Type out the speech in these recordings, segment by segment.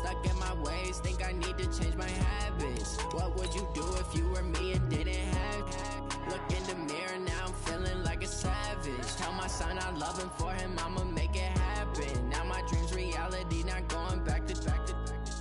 stuck in my ways, think I need to change my habits. What would you do if you were me and didn't have? Look in the mirror, now I'm feeling like a savage. Tell my son I love him, for him I'ma make it happen. Now my dream's reality, not going back to.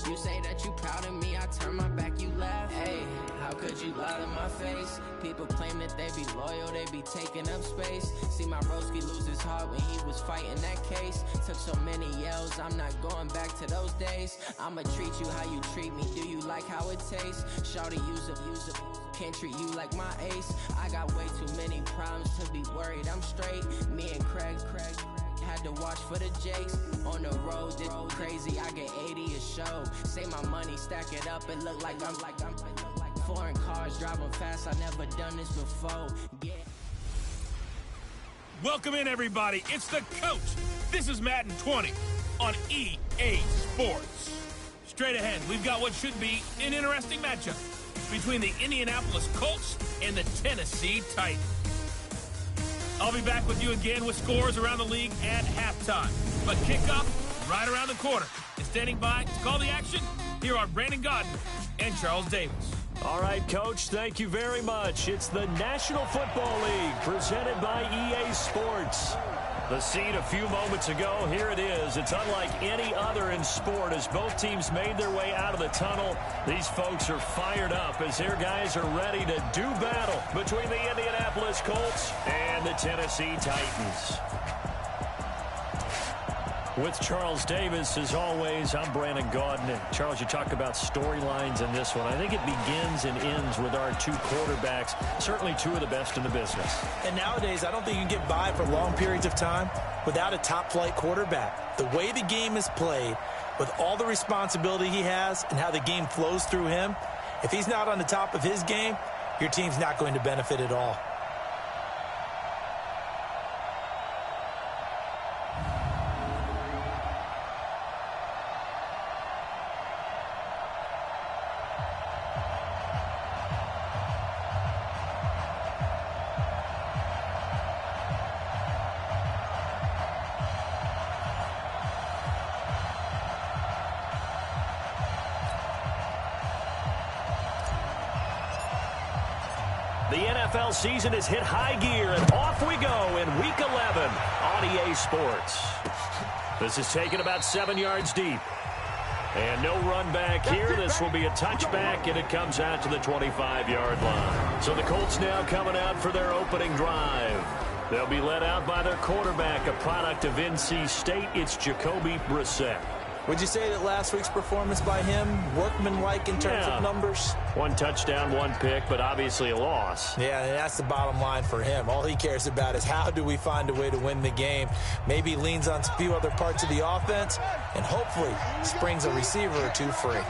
You say that you proud of me, I turn my back, you laugh. Hey, how could you lie to my face? People claim that they be loyal, they be taking up space. See my broski lose his heart when he was fighting that case. Took so many yells, I'm not going back to those days. I'ma treat you how you treat me, do you like how it tastes? Shawty, use up, can't treat you like my ace. I got way too many problems to be worried, I'm straight. Me and Craig had to watch for the Jakes. On the road, did crazy, I get 80 a show. Say my money, stack it up, it look like I'm foreign cars, driving fast, I never done this before. Yeah. Welcome in, everybody. It's the Coach. This is Madden 20 on EA Sports. Straight ahead, we've got what should be an interesting matchup between the Indianapolis Colts and the Tennessee Titans. I'll be back with you again with scores around the league at halftime. But kickoff right around the corner. And standing by to call the action, here are Brandon Gaudin and Charles Davis. All right, Coach, thank you very much. It's the National Football League presented by EA Sports. The scene a few moments ago, here it is. It's unlike any other in sport as both teams made their way out of the tunnel. These folks are fired up as their guys are ready to do battle between the Indianapolis Colts and the Tennessee Titans. With Charles Davis, as always, I'm Brandon Gaudin. And Charles, you talk about storylines in this one. I think it begins and ends with our two quarterbacks, certainly two of the best in the business. And nowadays, I don't think you can get by for long periods of time without a top-flight quarterback. The way the game is played, with all the responsibility he has and how the game flows through him, if he's not on the top of his game, your team's not going to benefit at all. The NFL season has hit high gear, and off we go in Week 11 on EA Sports. This is taken about 7 yards deep. And no run back here. This will be a touchback, and it comes out to the 25-yard line. So the Colts now coming out for their opening drive. They'll be led out by their quarterback, a product of NC State. It's Jacoby Brissett. Would you say that last week's performance by him, workmanlike in terms of numbers? One touchdown, one pick, but obviously a loss. Yeah, and that's the bottom line for him. All he cares about is how do we find a way to win the game. Maybe he leans on a few other parts of the offense and hopefully springs a receiver or two free.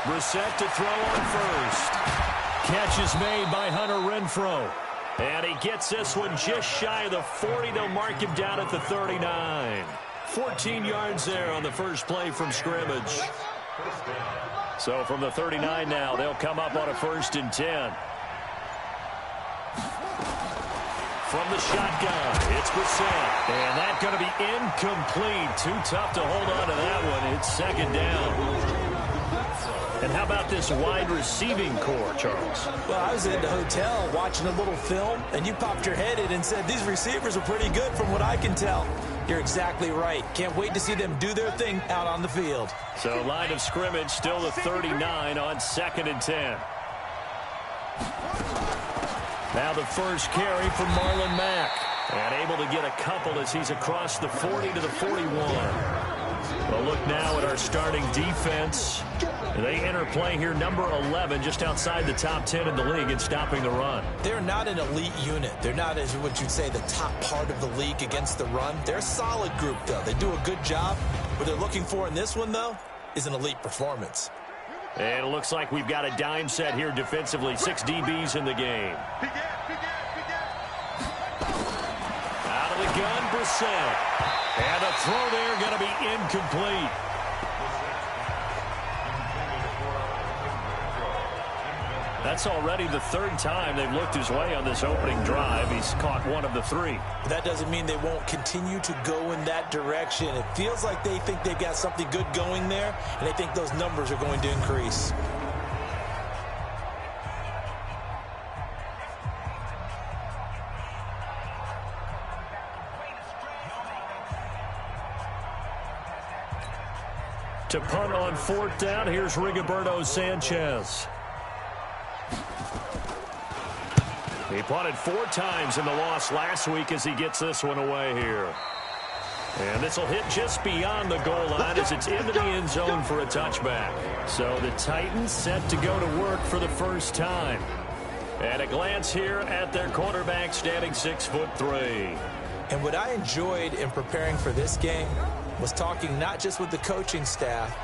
Brissett to throw on first. Catch is made by Hunter Renfrow. And he gets this one just shy of the 40. They'll mark him down at the 39. 14 yards there on the first play from scrimmage. So from the 39 now, they'll come up on a 1st and 10. From the shotgun, it's Brissett. And that's going to be incomplete. Too tough to hold on to that one. It's 2nd down. And how about this wide receiving core, Charles? Well, I was in the hotel watching a little film, and you popped your head in and said, these receivers are pretty good from what I can tell. You're exactly right. Can't wait to see them do their thing out on the field. So line of scrimmage still the 39 on 2nd and 10. Now the first carry from Marlon Mack. And able to get a couple as he's across the 40 to the 41. Well, look now at our starting defense. They enter play here, number 11, just outside the top 10 in the league in stopping the run. They're not an elite unit. They're not, as what you'd say, the top part of the league against the run. They're a solid group, though. They do a good job. What they're looking for in this one, though, is an elite performance. And it looks like we've got a dime set here defensively. 6 DBs in the game. Out of the gun, Brissett. And the throw there going to be incomplete. That's already the third time they've looked his way on this opening drive. He's caught one of the three. That doesn't mean they won't continue to go in that direction. It feels like they think they've got something good going there, and they think those numbers are going to increase. To punt on fourth down, here's Rigoberto Sanchez. He punted 4 times in the loss last week as he gets this one away here. And this will hit just beyond the goal line as it's into the end zone for a touchback. So the Titans set to go to work for the first time. And a glance here at their quarterback standing 6'3". And what I enjoyed in preparing for this game was talking not just with the coaching staff,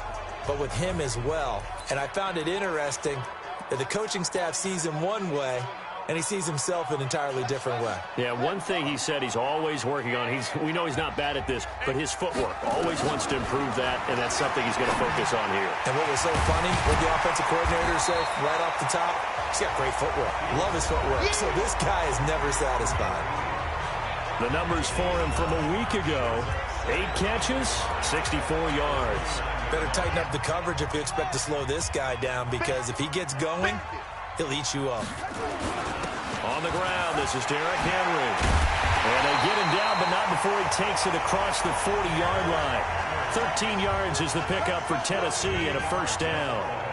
but with him as well. And I found it interesting that the coaching staff sees him one way, and he sees himself an entirely different way. Yeah, one thing he said he's always working on, we know he's not bad at this, but his footwork, always wants to improve that, and that's something he's going to focus on here. And what was so funny, what the offensive coordinator said right off the top, he's got great footwork. Love his footwork. So this guy is never satisfied. The numbers for him from a week ago, 8 catches, 64 yards. Better tighten up the coverage if you expect to slow this guy down, because if he gets going, he'll eat you up. On the ground, this is Derrick Henry. And they get him down, but not before he takes it across the 40-yard line. 13 yards is the pickup for Tennessee and a first down.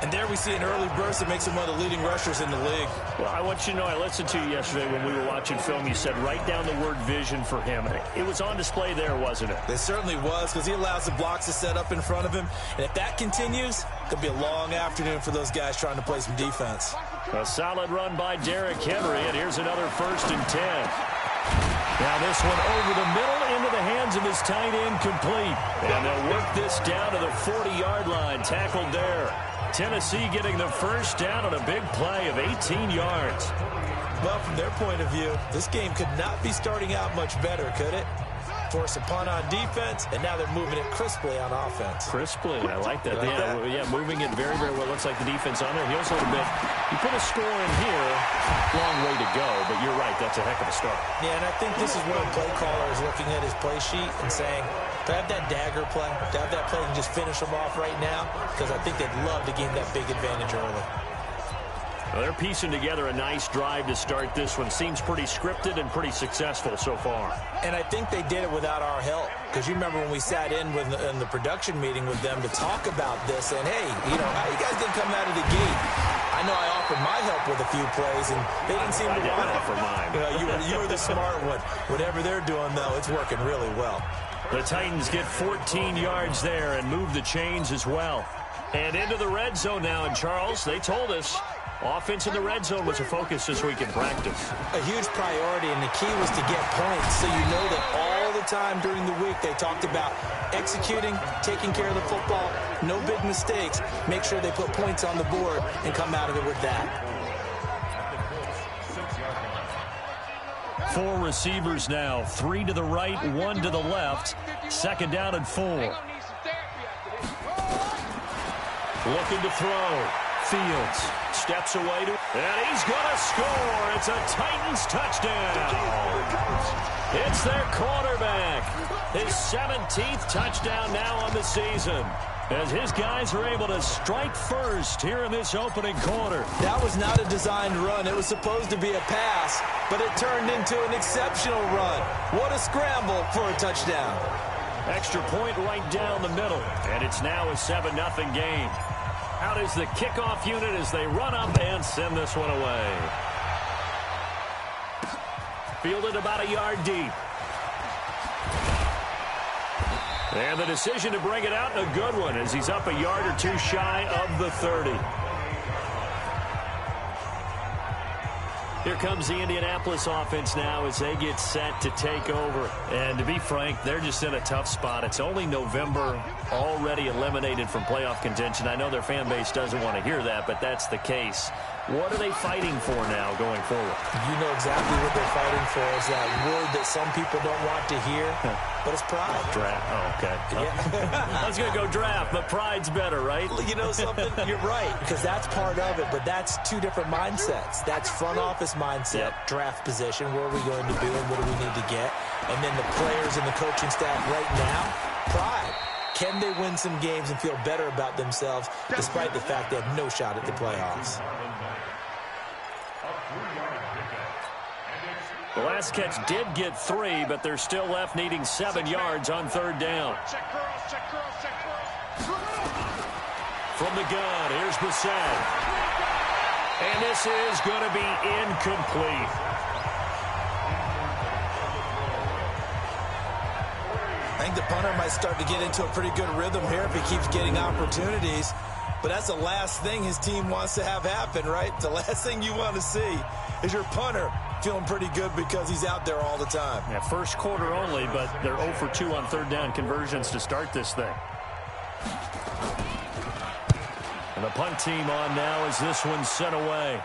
And there we see an early burst that makes him one of the leading rushers in the league. Well, I want you to know, I listened to you yesterday when we were watching film. You said write down the word vision for him. It was on display there, wasn't it? It certainly was, because he allows the blocks to set up in front of him. And if that continues, it could be a long afternoon for those guys trying to play some defense. A solid run by Derrick Henry, and here's another 1st and 10. Now this one over the middle into the hands of his tight end, complete. And they'll work this down to the 40-yard line, tackled there. Tennessee getting the first down on a big play of 18 yards. Well, from their point of view, this game could not be starting out much better, could it? Force a punt on defense, and now they're moving it crisply on offense. Crisply, I like that. Yeah, moving it very, very well. Looks like the defense on there heals a little bit. You put a score in here, long way to go, but you're right, that's a heck of a start. Yeah, and I think this is where the play caller is looking at his play sheet and saying, to have that dagger play, to have that play and just finish them off right now, because I think they'd love to gain that big advantage early. Well, they're piecing together a nice drive to start this one. Seems pretty scripted and pretty successful so far. And I think they did it without our help, because you remember when we sat in the production meeting with them to talk about this, and hey, you know, you guys didn't come out of the gate. I know I offered my help with a few plays, and they didn't seem to want it. Offer mine. You were the smart one. Whatever they're doing, though, it's working really well. The Titans get 14 yards there and move the chains as well. And into the red zone now, and Charles, they told us offense in the red zone was a focus this week in practice. A huge priority, and the key was to get points. So you know that all the time during the week they talked about executing, taking care of the football, no big mistakes, make sure they put points on the board and come out of it with that. 4 receivers now, 3 to the right, 1 to the left. 2nd down and 4. Looking to throw. Fields steps away and he's going to score. It's a Titans touchdown. It's their quarterback. His 17th touchdown now on the season, as his guys are able to strike first here in this opening quarter. That was not a designed run. It was supposed to be a pass, but it turned into an exceptional run. What a scramble for a touchdown. Extra point right down the middle, and it's now a 7-0 game. Out is the kickoff unit as they run up and send this one away. Fielded about a yard deep. And the decision to bring it out, a good one, as he's up a yard or 2 shy of the 30. Here comes the Indianapolis offense now as they get set to take over. And to be frank, they're just in a tough spot. It's only November, already eliminated from playoff contention. I know their fan base doesn't want to hear that, but that's the case. What are they fighting for now going forward? You know exactly what they're fighting for. Is that word that some people don't want to hear, but it's pride. Draft. Oh, okay. Yeah. I was going to go draft, but pride's better, right? You know something? You're right, because that's part of it, but that's two different mindsets. That's front office mindset, draft position, where are we going to be and what do we need to get? And then the players and the coaching staff right now, pride. Can they win some games and feel better about themselves despite the fact they have no shot at the playoffs? The last catch did get 3, but they're still left needing 7 yards on 3rd down. From the gun, here's Bissett. And this is going to be incomplete. I think the punter might start to get into a pretty good rhythm here if he keeps getting opportunities. But that's the last thing his team wants to have happen, right? The last thing you want to see is your punter feeling pretty good because he's out there all the time. Yeah, first quarter only, but they're 0 for 2 on 3rd down conversions to start this thing. And the punt team on now as this one's sent away.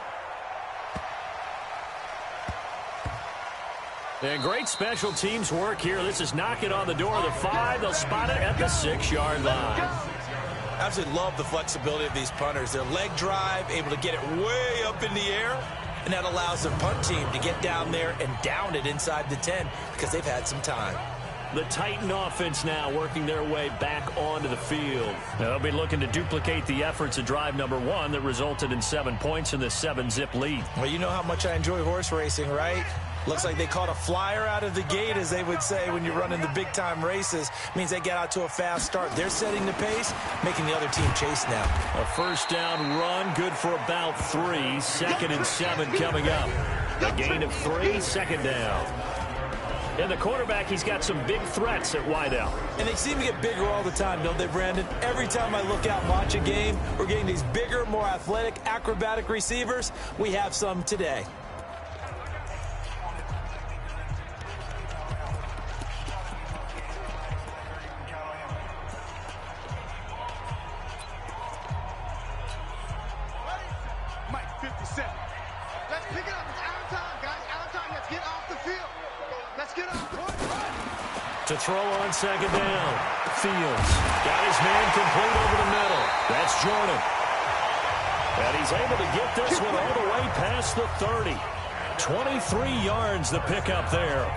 And great special teams work here. This is knocking on the door of the 5. They'll spot it at the 6-yard line. I absolutely love the flexibility of these punters. Their leg drive, able to get it way up in the air, and that allows their punt team to get down there and down it inside the 10 because they've had some time. The Titan offense now working their way back onto the field. They'll be looking to duplicate the efforts of drive number 1 that resulted in 7 points in the 7-zip lead. Well, you know how much I enjoy horse racing, right? Looks like they caught a flyer out of the gate, as they would say when you're running the big-time races. Means they get out to a fast start. They're setting the pace, making the other team chase now. A first down run, good for about 3. 2nd and 7 coming up. A gain of 3, 2nd down. And the quarterback, he's got some big threats at wideout. And they seem to get bigger all the time, don't they, Brandon? Every time I look out and watch a game, we're getting these bigger, more athletic, acrobatic receivers. We have some today. To throw on 2nd down. Fields got his man complete over the middle. That's Jordan. And he's able to get this one all the way past the 30. 23 yards the pickup there.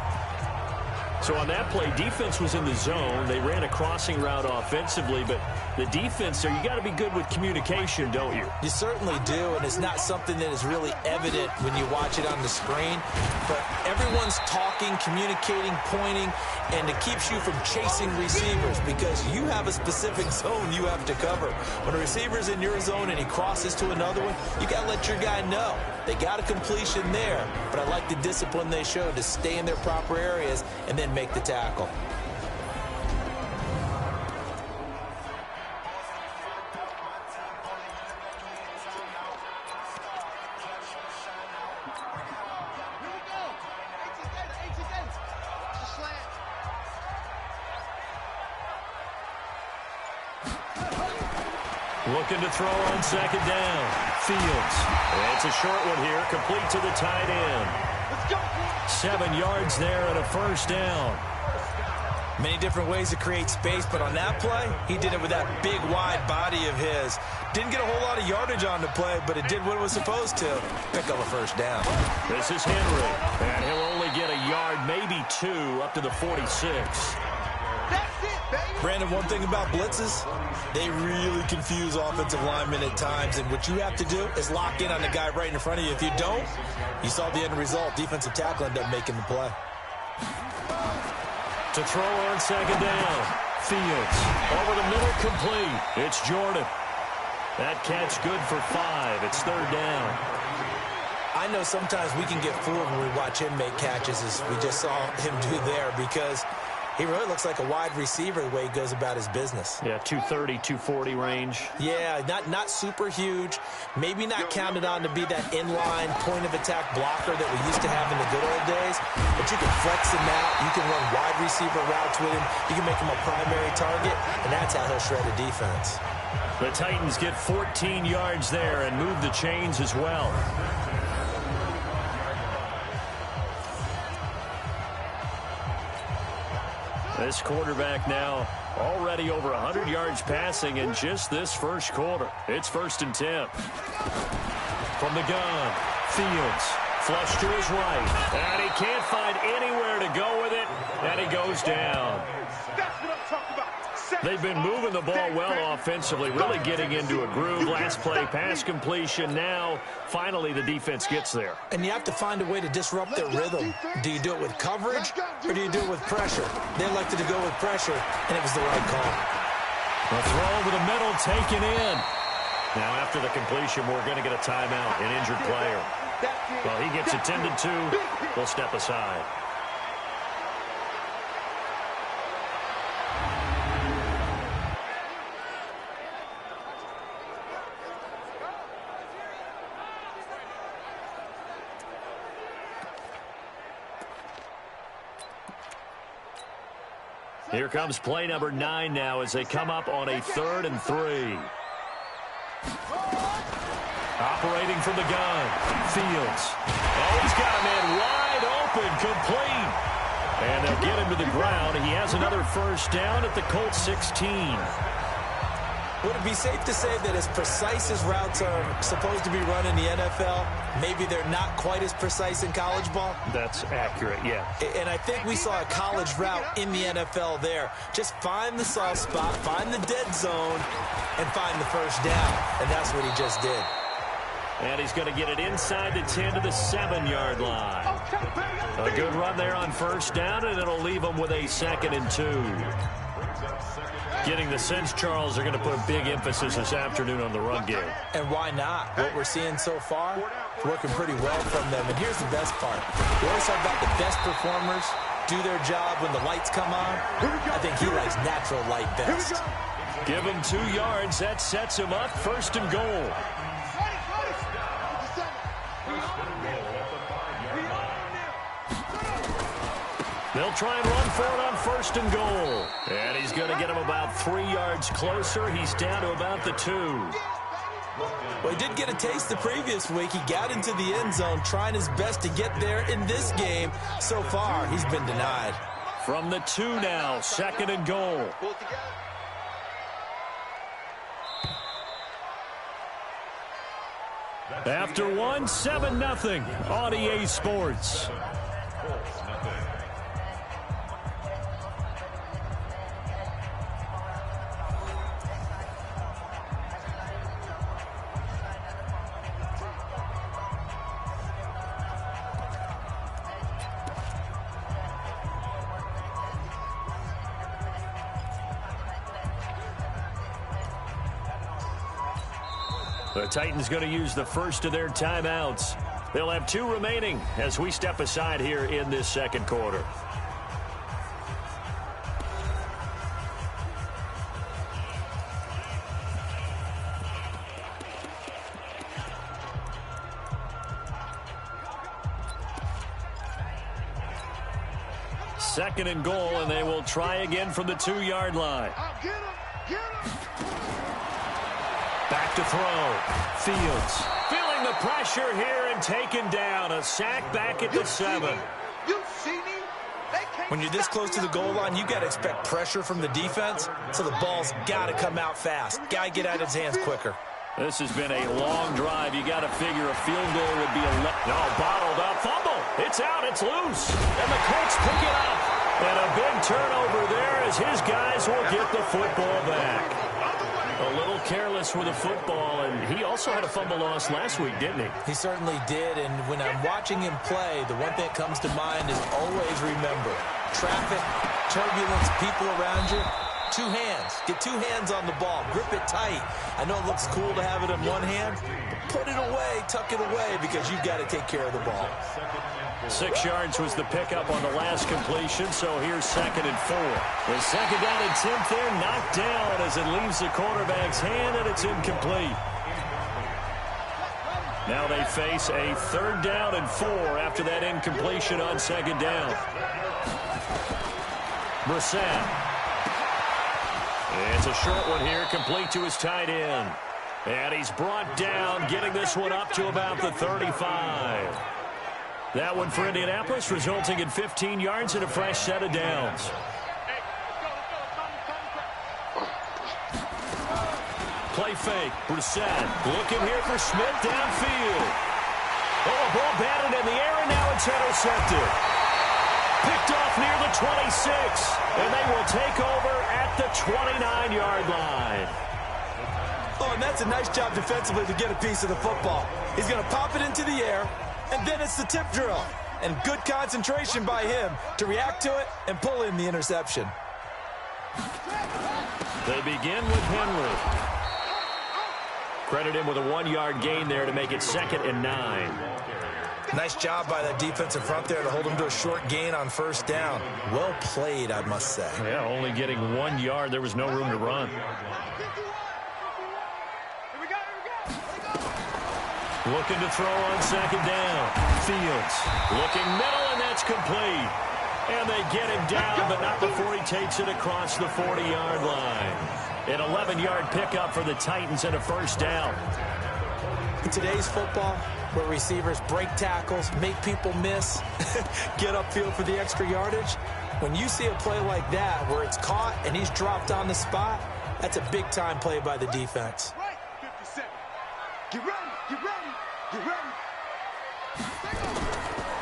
So on that play, defense was in the zone. They ran a crossing route offensively, but the defense there, you got to be good with communication, don't you? You certainly do, and it's not something that is really evident when you watch it on the screen. But everyone's talking, communicating, pointing, and it keeps you from chasing receivers because you have a specific zone you have to cover. When a receiver's in your zone and he crosses to another one, you got to let your guy know. They got a completion there, but I like the discipline they showed to stay in their proper areas and then make the tackle. Looking to throw on 2nd down. Fields. It's a short one here, complete to the tight end. 7 yards there and a first down. Many different ways to create space, but on that play, he did it with that big, wide body of his. Didn't get a whole lot of yardage on the play, but it did what it was supposed to. Pick up a first down. This is Henry, and he'll only get a yard, maybe 2, up to the 46. Brandon, one thing about blitzes, they really confuse offensive linemen at times, and what you have to do is lock in on the guy right in front of you. If you don't, you saw the end result. Defensive tackle ended up making the play. To throw on 2nd down. Fields over the middle, complete. It's Jordan. That catch good for 5. It's 3rd down. I know sometimes we can get fooled when we watch him make catches, as we just saw him do there, because He really looks like a wide receiver the way he goes about his business. Yeah, 230, 240 range. Yeah, not super huge. Maybe not counted on to be that inline point-of-attack blocker that we used to have in the good old days. But you can flex him out. You can run wide receiver routes with him. You can make him a primary target, and that's how he'll shred a defense. The Titans get 14 yards there and move the chains as well. This quarterback now already over 100 yards passing in just this first quarter. It's 1st and 10. From the gun, Fields, flush to his right. And he can't find anywhere to go with it, and he goes down. That's what I'm talking about. They've been moving the ball well offensively, really getting into a groove. Last play, pass completion. Now, finally, the defense gets there. And you have to find a way to disrupt their rhythm. Do you do it with coverage, or do you do it with pressure? They elected to go with pressure, and it was the right call. The throw over the middle, taken in. Now, after the completion, we're going to get a timeout, an injured player. Well, he gets attended to. We'll step aside. Here comes play number 9 now as they come up on a 3rd and 3. Operating from the gun, Fields. Oh, he's got a man wide open, complete. And they'll get him to the ground. He has another first down at the Colts 16. Would it be safe to say that as precise as routes are supposed to be run in the NFL, maybe they're not quite as precise in college ball? That's accurate, yeah. And I think we saw a college route in the NFL there. Just find the soft spot, find the dead zone, and find the first down. And that's what he just did. And he's going to get it inside the 10 to the 7-yard line. A good run there on first down, and it'll leave him with a 2nd and 2. Getting the sense, Charles, they're going to put a big emphasis this afternoon on the run game. And why not? What we're seeing so far is working pretty well from them. And here's the best part. We always talk about the best performers do their job when the lights come on. I think he likes natural light best. Give him 2 yards. That sets him up 1st and goal. They'll try and run for it on 1st and goal. And he's going to get him about 3 yards closer. He's down to about the 2. Well, he did get a taste the previous week. He got into the end zone trying his best to get there in this game. So far, he's been denied. From the 2 now, 2nd and goal. After 1, 7-0 on EA Sports. The Titans going to use the first of their timeouts. They'll have 2 remaining as we step aside here in this 2nd quarter. Second and goal, and they will try again from the 2-yard line. Back to throw. Fields feeling the pressure here and taken down. A sack back at the 7. When you're this close to the goal line, you got to expect pressure from the defense, so the ball's got to come out fast. Got to get out of his hands quicker. This has been a long drive. You got to figure a field goal would be bottled up. Fumble. It's out. It's loose. And the Colts pick it up. And a big turnover there as his guys will get the football back. A little careless with the football, and he also had a fumble loss last week, didn't he? He certainly did, and when I'm watching him play, the one thing that comes to mind is always remember, traffic, turbulence, people around you, Two hands. Get two hands on the ball. Grip it tight. I know it looks cool to have it in one hand, but put it away, tuck it away, because you've got to take care of the ball. 6 yards was the pickup on the last completion, so here's 2nd and 4. The 2nd down and 10th there, knocked down as it leaves the quarterback's hand, and it's incomplete. Now they face a 3rd down and 4 after that incompletion on 2nd down. Brissett. It's a short one here, complete to his tight end. And he's brought down, getting this one up to about the 35. That one for Indianapolis, resulting in 15 yards and a fresh set of downs. Play fake. Brissett looking here for Smith downfield. Oh, a ball batted in the air, and now it's intercepted. Picked off near the 26, and they will take over at the 29-yard line. Oh, and that's a nice job defensively to get a piece of the football. He's going to pop it into the air, and then it's the tip drill. And good concentration by him to react to it and pull in the interception. They begin with Henry. Credit him with a 1-yard gain there to make it 2nd and 9. Nice job by that defensive front there to hold him to a short gain on 1st down. Well played, I must say. Yeah, only getting 1 yard. There was no room to run. Looking to throw on 2nd down. Fields looking middle, and that's complete. And they get him down, but not before he takes it across the 40-yard line. An 11-yard pickup for the Titans and a 1st down. In today's football, where receivers break tackles, make people miss, get upfield for the extra yardage, when you see a play like that where it's caught and he's dropped on the spot, that's a big-time play by the defense. Right, 57. Get ready, get ready, get ready.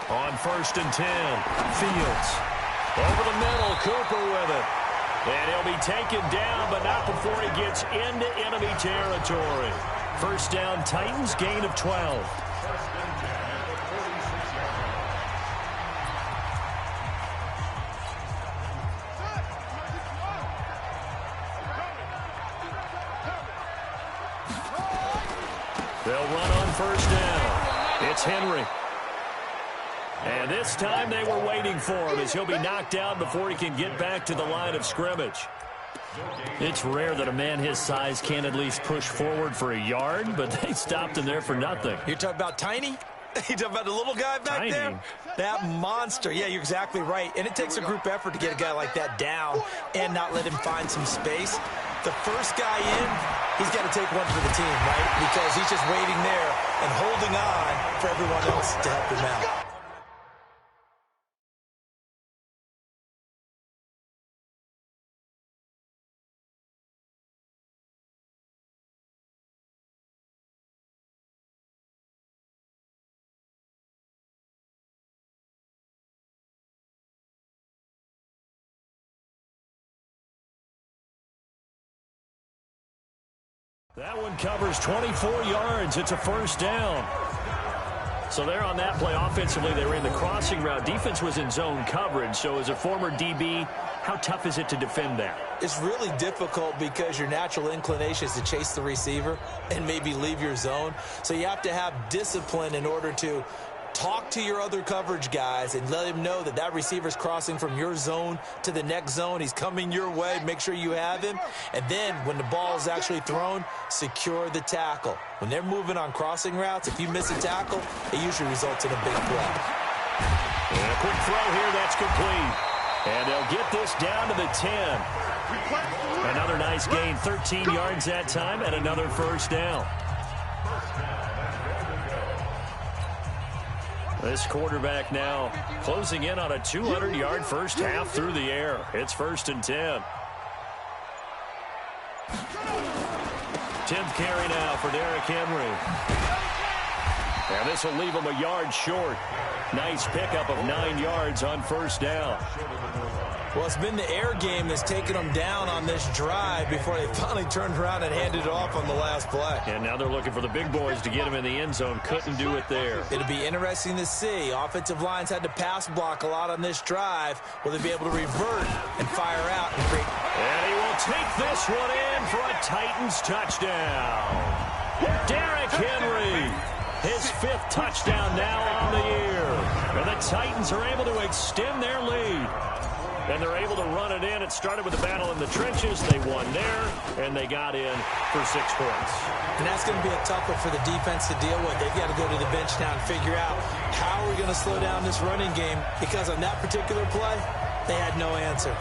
On 1st and 10, Fields. Over the middle, Cooper with it. And he'll be taken down, but not before he gets into enemy territory. 1st down, Titans, gain of 12. They'll run on 1st down. It's Henry. And this time they were waiting for him as he'll be knocked down before he can get back to the line of scrimmage. It's rare that a man his size can't at least push forward for a yard, but they stopped him there for nothing. You're talking about Tiny? You talking about the little guy back there? That monster. Yeah, you're exactly right. And it takes a group effort to get a guy like that down and not let him find some space. The first guy in, he's got to take one for the team, right? Because he's just waiting there and holding on for everyone else to help him out. That one covers 24 yards. It's a 1st down. So there on that play, offensively, they were in the crossing route. Defense was in zone coverage. So as a former DB, how tough is it to defend that? It's really difficult because your natural inclination is to chase the receiver and maybe leave your zone. So you have to have discipline in order to talk to your other coverage guys and let him know that that receiver's crossing from your zone to the next zone. He's coming your way. Make sure you have him. And then when the ball is actually thrown, secure the tackle. When they're moving on crossing routes, if you miss a tackle, it usually results in a big play. And a quick throw here, that's complete. And they'll get this down to the 10. Another nice gain, 13 yards that time, and another 1st down. This quarterback now closing in on a 200-yard first half through the air. It's 1st and 10. 10th carry now for Derrick Henry. And this will leave him a yard short. Nice pickup of 9 yards on 1st down. Well, it's been the air game that's taken them down on this drive before they finally turned around and handed it off on the last play. And now they're looking for the big boys to get him in the end zone. Couldn't do it there. It'll be interesting to see. Offensive lines had to pass block a lot on this drive. Will they be able to revert and fire out and create? And he will take this one in for a Titans touchdown. Derrick Henry, his 5th touchdown now on the year. And the Titans are able to extend their lead. And they're able to run it in. It started with a battle in the trenches. They won there, and they got in for 6 points. And that's going to be a tough one for the defense to deal with. They've got to go to the bench now and figure out how are we going to slow down this running game, because on that particular play, they had no answer.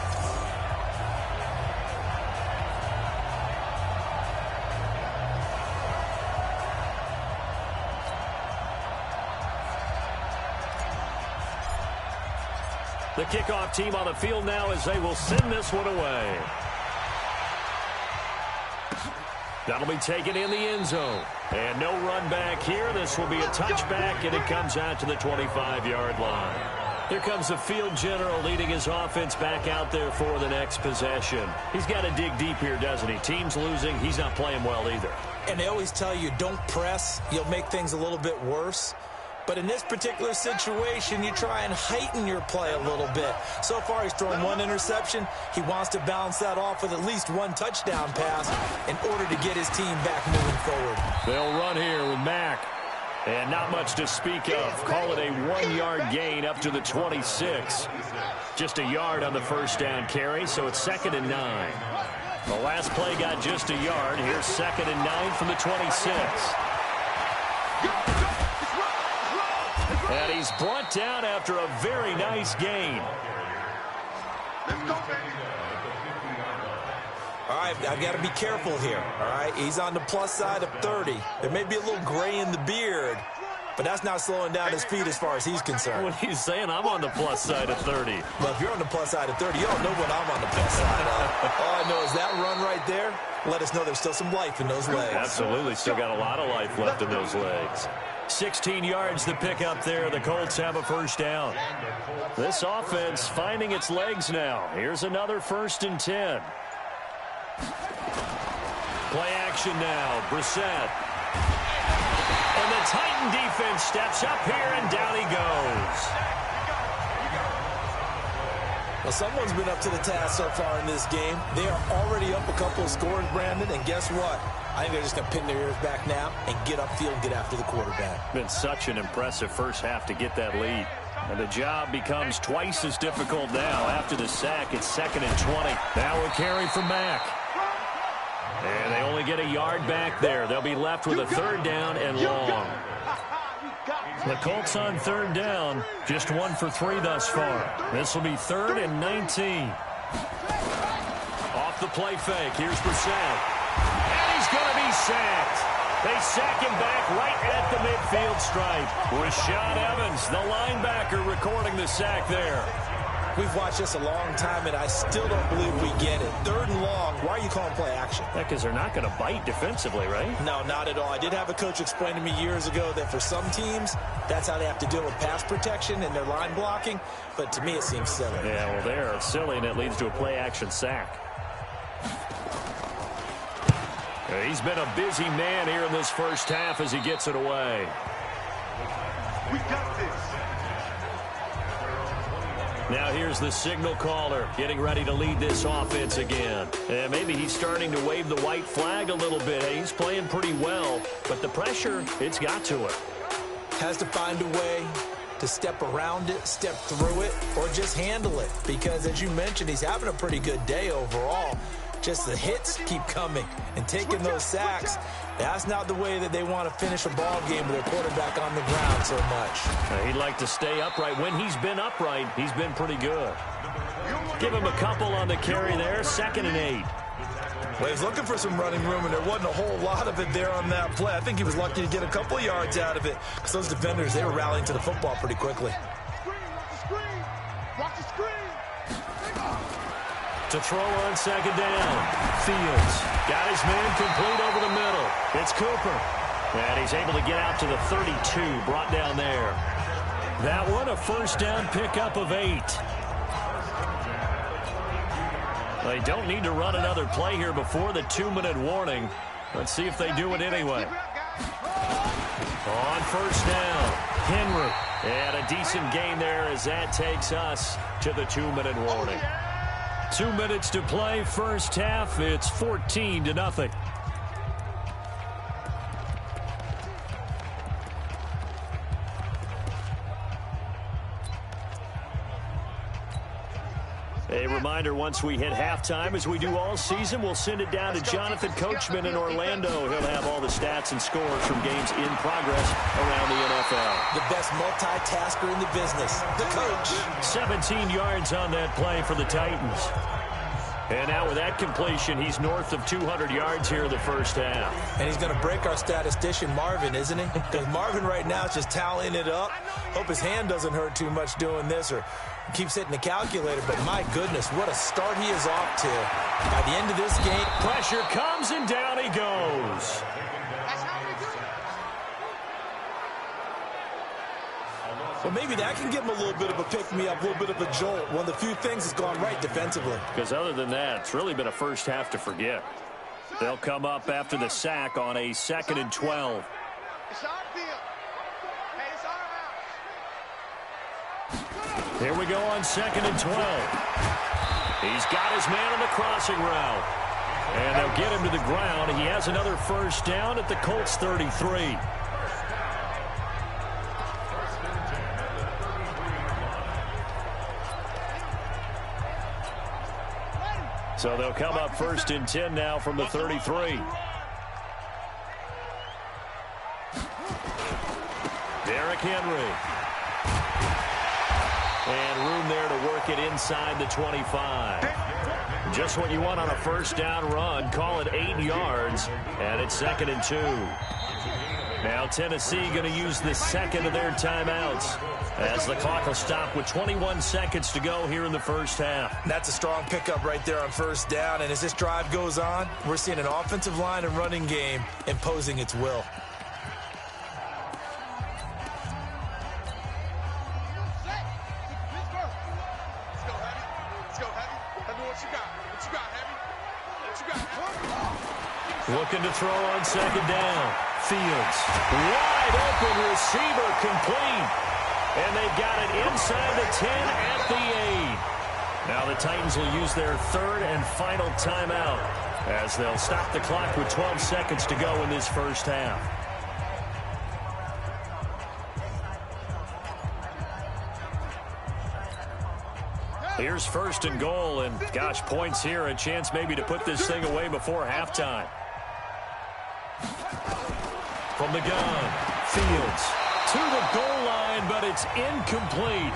The kickoff team on the field now as they will send this one away. That'll be taken in the end zone. And no run back here. This will be a touchback, and it comes out to the 25-yard line. Here comes the field general leading his offense back out there for the next possession. He's got to dig deep here, doesn't he? Team's losing. He's not playing well either. And they always tell you, don't press. You'll make things a little bit worse. But in this particular situation, you try and heighten your play a little bit. So far, he's thrown 1 interception. He wants to balance that off with at least 1 touchdown pass in order to get his team back moving forward. They'll run here with Mack. And not much to speak of. Call it a 1-yard gain up to the 26. Just a yard on the first down carry, so it's 2nd and 9. The last play got just a yard. Here's 2nd and 9 from the 26. And he's brought down after a very nice gain. All right, I've got to be careful here, all right? He's on the plus side of 30. There may be a little gray in the beard, but that's not slowing down his speed as far as he's concerned. What he's saying, I'm on the plus side of 30. Well, if you're on the plus side of 30, you don't know what I'm on the plus side of. All I know is that run right there let us know there's still some life in those legs. Absolutely, still got a lot of life left in those legs. 16 yards to pick up there. The Colts have a first down. This offense finding its legs now. Here's another 1st and 10. Play action now. Brissett. And the Titan defense steps up here, and down he goes. Well, someone's been up to the task so far in this game. They are already up a couple of scores, Brandon, and guess what? I think they're just going to pin their ears back now and get upfield and get after the quarterback. Been such an impressive first half to get that lead. And the job becomes twice as difficult now. After the sack, it's 2nd and 20. Now a carry from Mack. And they only get a yard back there. They'll be left with a 3rd down and long. The Colts on 3rd down, just 1 for 3 thus far. This will be 3rd and 19. Off the play fake, here's Brissett. And he's going to be sacked. They sack him back right at the midfield stripe. Rashad Evans, the linebacker, recording the sack there. We've watched this a long time, and I still don't believe we get it. 3rd and long. Why are you calling play action? Yeah, because they're not going to bite defensively, right? No, not at all. I did have a coach explain to me years ago that for some teams, that's how they have to deal with pass protection and their line blocking. But to me, it seems silly. Yeah, well, they're silly, and it leads to a play action sack. He's been a busy man here in this first half as he gets it away. We got this. Now here's the signal caller getting ready to lead this offense again. And maybe he's starting to wave the white flag a little bit. He's playing pretty well, but the pressure, it's got to him. Has to find a way to step around it, step through it, or just handle it. Because as you mentioned, he's having a pretty good day overall. Just the hits keep coming and taking those sacks. That's not the way that they want to finish a ball game with their quarterback on the ground so much. He'd like to stay upright. When he's been upright, he's been pretty good. Give him a couple on the carry there. 2nd and 8. Well, he's looking for some running room, and there wasn't a whole lot of it there on that play. I think he was lucky to get a couple of yards out of it because those defenders, they were rallying to the football pretty quickly. Watch the screen. To throw on 2nd down. Fields got his man complete over the middle. It's Cooper. And he's able to get out to the 32, brought down there. That one, a first down pickup of 8. They don't need to run another play here before the 2-minute warning. Let's see if they do it anyway. On first down, Henry. And a decent gain there as that takes us to the 2-minute warning. 2 minutes to play, first half. It's 14-0. A reminder, once we hit halftime, as we do all season, we'll send it down to Jonathan Coachman in Orlando. He'll have all the stats and scores from games in progress around the NFL. The best multitasker in the business, the coach. 17 yards on that play for the Titans. And now with that completion, he's north of 200 yards here in the first half. And he's going to break our statistician, Marvin, isn't he? Because Marvin right now is just tallying it up. Hope his hand doesn't hurt too much doing this or keeps hitting the calculator. But my goodness, what a start he is off to. By the end of this game, pressure comes and down he goes. Well, maybe that can give him a little bit of a pick-me-up, a little bit of a jolt. One of the few things that's gone right defensively. Because other than that, it's really been a first half to forget. They'll come up after the sack on a 2nd and 12. It's our field. Hey, it's our house. Here we go on 2nd and 12. He's got his man on the crossing route. And they'll get him to the ground. He has another first down at the Colts 33. So they'll come up 1st and 10 now from the 33. Derrick Henry. And room there to work it inside the 25. Just what you want on a first down run. Call it 8 yards. And it's 2nd and 2. Now Tennessee going to use the second of their timeouts as the clock will stop with 21 seconds to go here in the first half. That's a strong pickup right there on first down. And as this drive goes on, we're seeing an offensive line and running game imposing its will. Looking to throw on 2nd down. Fields. Wide open receiver complete. And they've got it inside the 10 at the 8. Now the Titans will use their 3rd and final timeout as they'll stop the clock with 12 seconds to go in this first half. Here's 1st and goal, and gosh, points here, a chance maybe to put this thing away before halftime. From the gun, Fields to the goal line, but it's incomplete.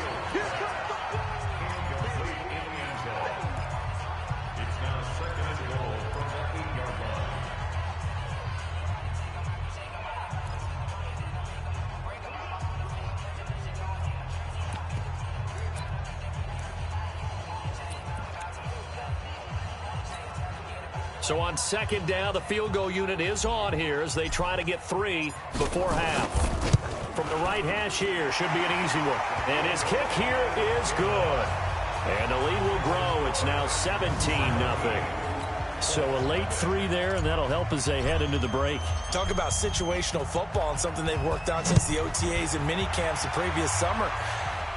So on 2nd down, the field goal unit is on here as they try to get 3 before half. From the right hash here, should be an easy one. And his kick here is good. And the lead will grow. It's now 17-0. So a late 3 there, and that'll help as they head into the break. Talk about situational football and something they've worked on since the OTAs and mini camps the previous summer.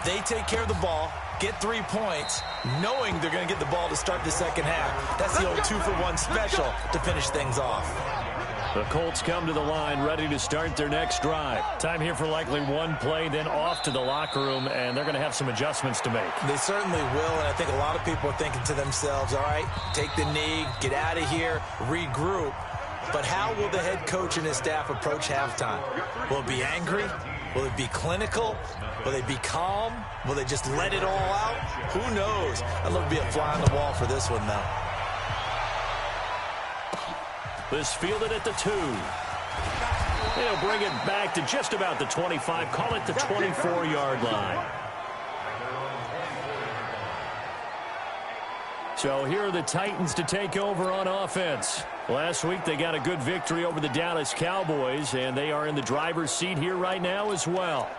They take care of the ball, get 3 points, knowing they're going to get the ball to start the second half. That's the old 2-for-1 special to finish things off. The Colts come to the line ready to start their next drive. Time here for likely one play, then off to the locker room, and they're going to have some adjustments to make. They certainly will, and I think a lot of people are thinking to themselves, all right, take the knee, get out of here, regroup. But how will the head coach and his staff approach halftime? Will it be angry? Will it be clinical? Will they be calm? Will they just let it all out? Who knows? I'd love to be a fly on the wall for this one, though. This fielded at the 2. They'll bring it back to just about the 25. Call it the 24-yard line. So here are the Titans to take over on offense. Last week they got a good victory over the Dallas Cowboys, and they are in the driver's seat here right now as well.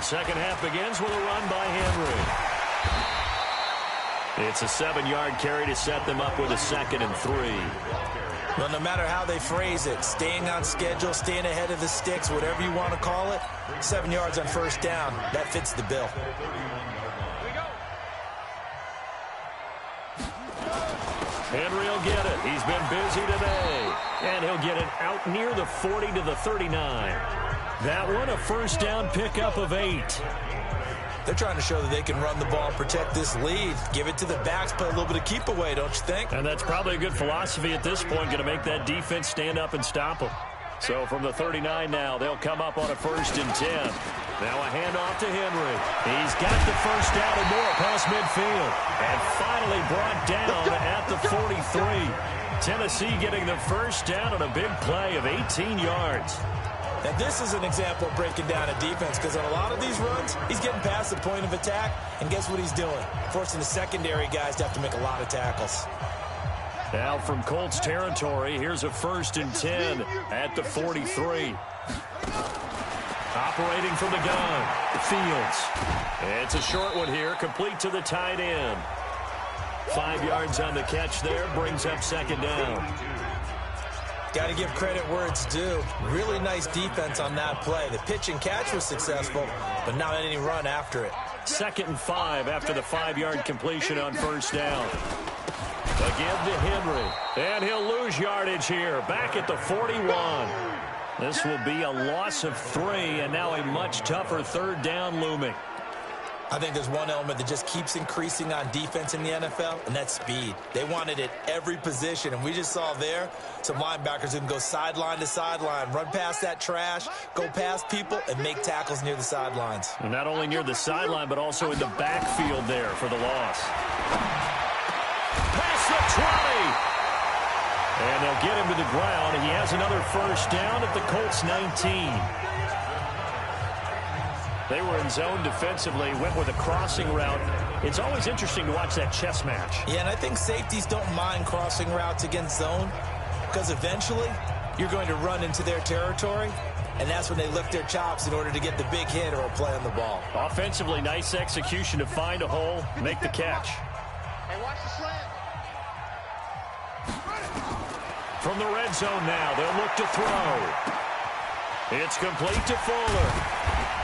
Second half begins with a run by Henry. It's a 7-yard carry to set them up with a 2nd and 3. Well, no matter how they phrase it, staying on schedule, staying ahead of the sticks, whatever you want to call it, 7 yards on first down, that fits the bill. Henry will get it. He's been busy today. And he'll get it out near the 40 to the 39. That one, a first down pickup of 8. They're trying to show that they can run the ball and protect this lead. Give it to the backs, play a little bit of keep away, don't you think? And that's probably a good philosophy at this point, going to make that defense stand up and stop them. So from the 39 now, they'll come up on a 1st and 10. Now a handoff to Henry. He's got the first down and more past midfield. And finally brought down at the 43. Tennessee getting the first down on a big play of 18 yards. Now, this is an example of breaking down a defense because on a lot of these runs, he's getting past the point of attack, and guess what he's doing? Forcing the secondary guys to have to make a lot of tackles. Now from Colts territory, here's a 1st and 10 at the 43. Operating from the gun, Fields. It's a short one here, complete to the tight end. 5 yards on the catch there, brings up 2nd down. Got to give credit where it's due. Really nice defense on that play. The pitch and catch was successful, but not any run after it. 2nd and 5 after the 5-yard completion on first down. Again to Henry. And he'll lose yardage here. Back at the 41. This will be a loss of 3, and now a much tougher 3rd down looming. I think there's one element that just keeps increasing on defense in the NFL, and that's speed. They want it at every position, and we just saw there some linebackers who can go sideline to sideline, run past that trash, go past people, and make tackles near the sidelines. And not only near the sideline, but also in the backfield there for the loss. Past the 20. And they'll get him to the ground. He has another first down at the Colts 19. They were in zone defensively, went with a crossing route. It's always interesting to watch that chess match. Yeah, and I think safeties don't mind crossing routes against zone because eventually you're going to run into their territory, and that's when they lift their chops in order to get the big hit or a play on the ball. Offensively, nice execution to find a hole, make the catch. Hey, watch the slant. From the red zone now, they'll look to throw. It's complete to Fuller.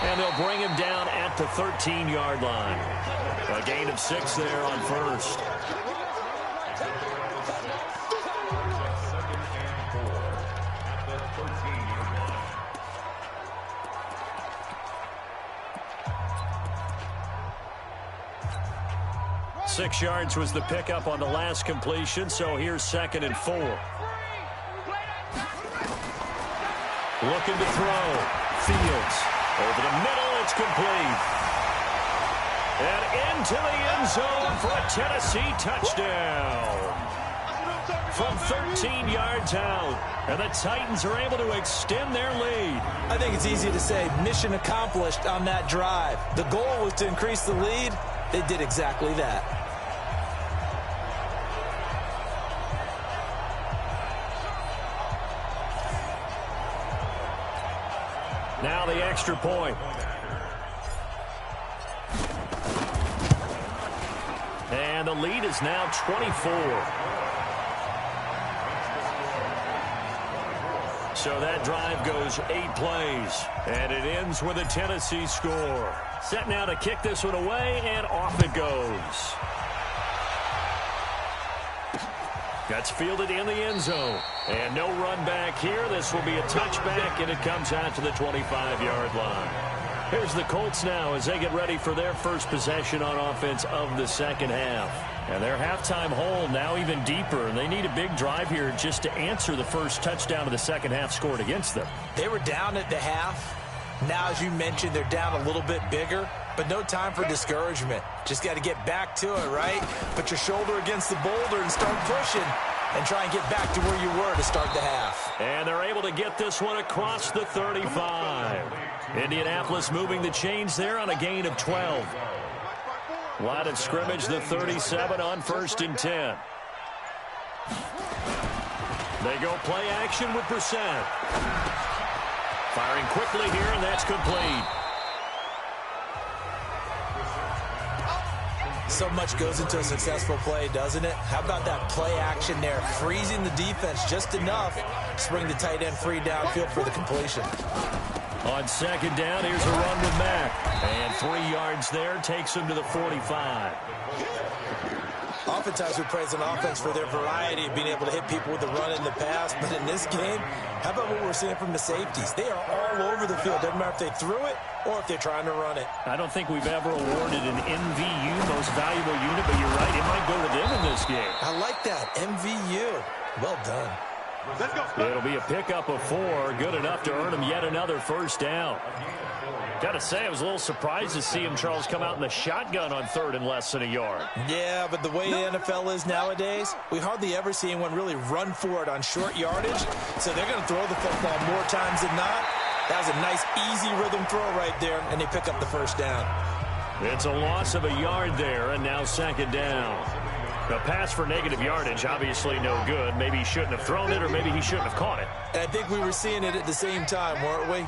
And they'll bring him down at the 13-yard line. A gain of 6 there on first. Six yards was the pickup on the last completion, so here's 2nd and 4. Looking to throw. Fields. Over the middle, it's complete. And into the end zone for a Tennessee touchdown. From 13 yards out. And the Titans are able to extend their lead. I think it's easy to say mission accomplished on that drive. The goal was to increase the lead. They did exactly that. Now the extra point. And the lead is now 24. So that drive goes 8 plays. And it ends with a Tennessee score. Set now to kick this one away, and off it goes. That's fielded in the end zone. And no run back here. This will be a touchback, and it comes out to the 25-yard line. Here's the Colts now as they get ready for their first possession on offense of the second half. And their halftime hole now even deeper. And they need a big drive here just to answer the first touchdown of the second half scored against them. They were down at the half. Now, as you mentioned, they're down a little bit bigger. But no time for discouragement. Just got to get back to it, right? Put your shoulder against the boulder and start pushing. And try and get back to where you were to start the half. And they're able to get this one across the 35. Indianapolis moving the chains there on a gain of 12. Line of scrimmage, the 37 on 1st and 10. They go play action with Brissett. Firing quickly here, and that's complete. So much goes into a successful play, doesn't it? How about that play action there? Freezing the defense just enough to bring the tight end free downfield for the completion. On second down, here's a run with Mack. And 3 yards there, takes him to the 45. Oftentimes we praise an offense for their variety of being able to hit people with the run in the pass. But in this game, how about what we're seeing from the safeties? They are all over the field. Doesn't matter if they threw it or if they're trying to run it. I don't think we've ever awarded an MVU, most valuable unit, but you're right, it might go to them in this game. I like that. MVU. Well done. Let's go. It'll be a pickup of 4, good enough to earn him yet another first down. Got to say, I was a little surprised to see him, Charles, come out in the shotgun on 3rd and less than a yard. Yeah, but the way the NFL is nowadays, we hardly ever see anyone really run for it on short yardage. So they're going to throw the football more times than not. That was a nice, easy rhythm throw right there, and they pick up the first down. It's a loss of a yard there, and now second down. A pass for negative yardage, obviously no good. Maybe he shouldn't have thrown it, or maybe he shouldn't have caught it. And I think we were seeing it at the same time, weren't we?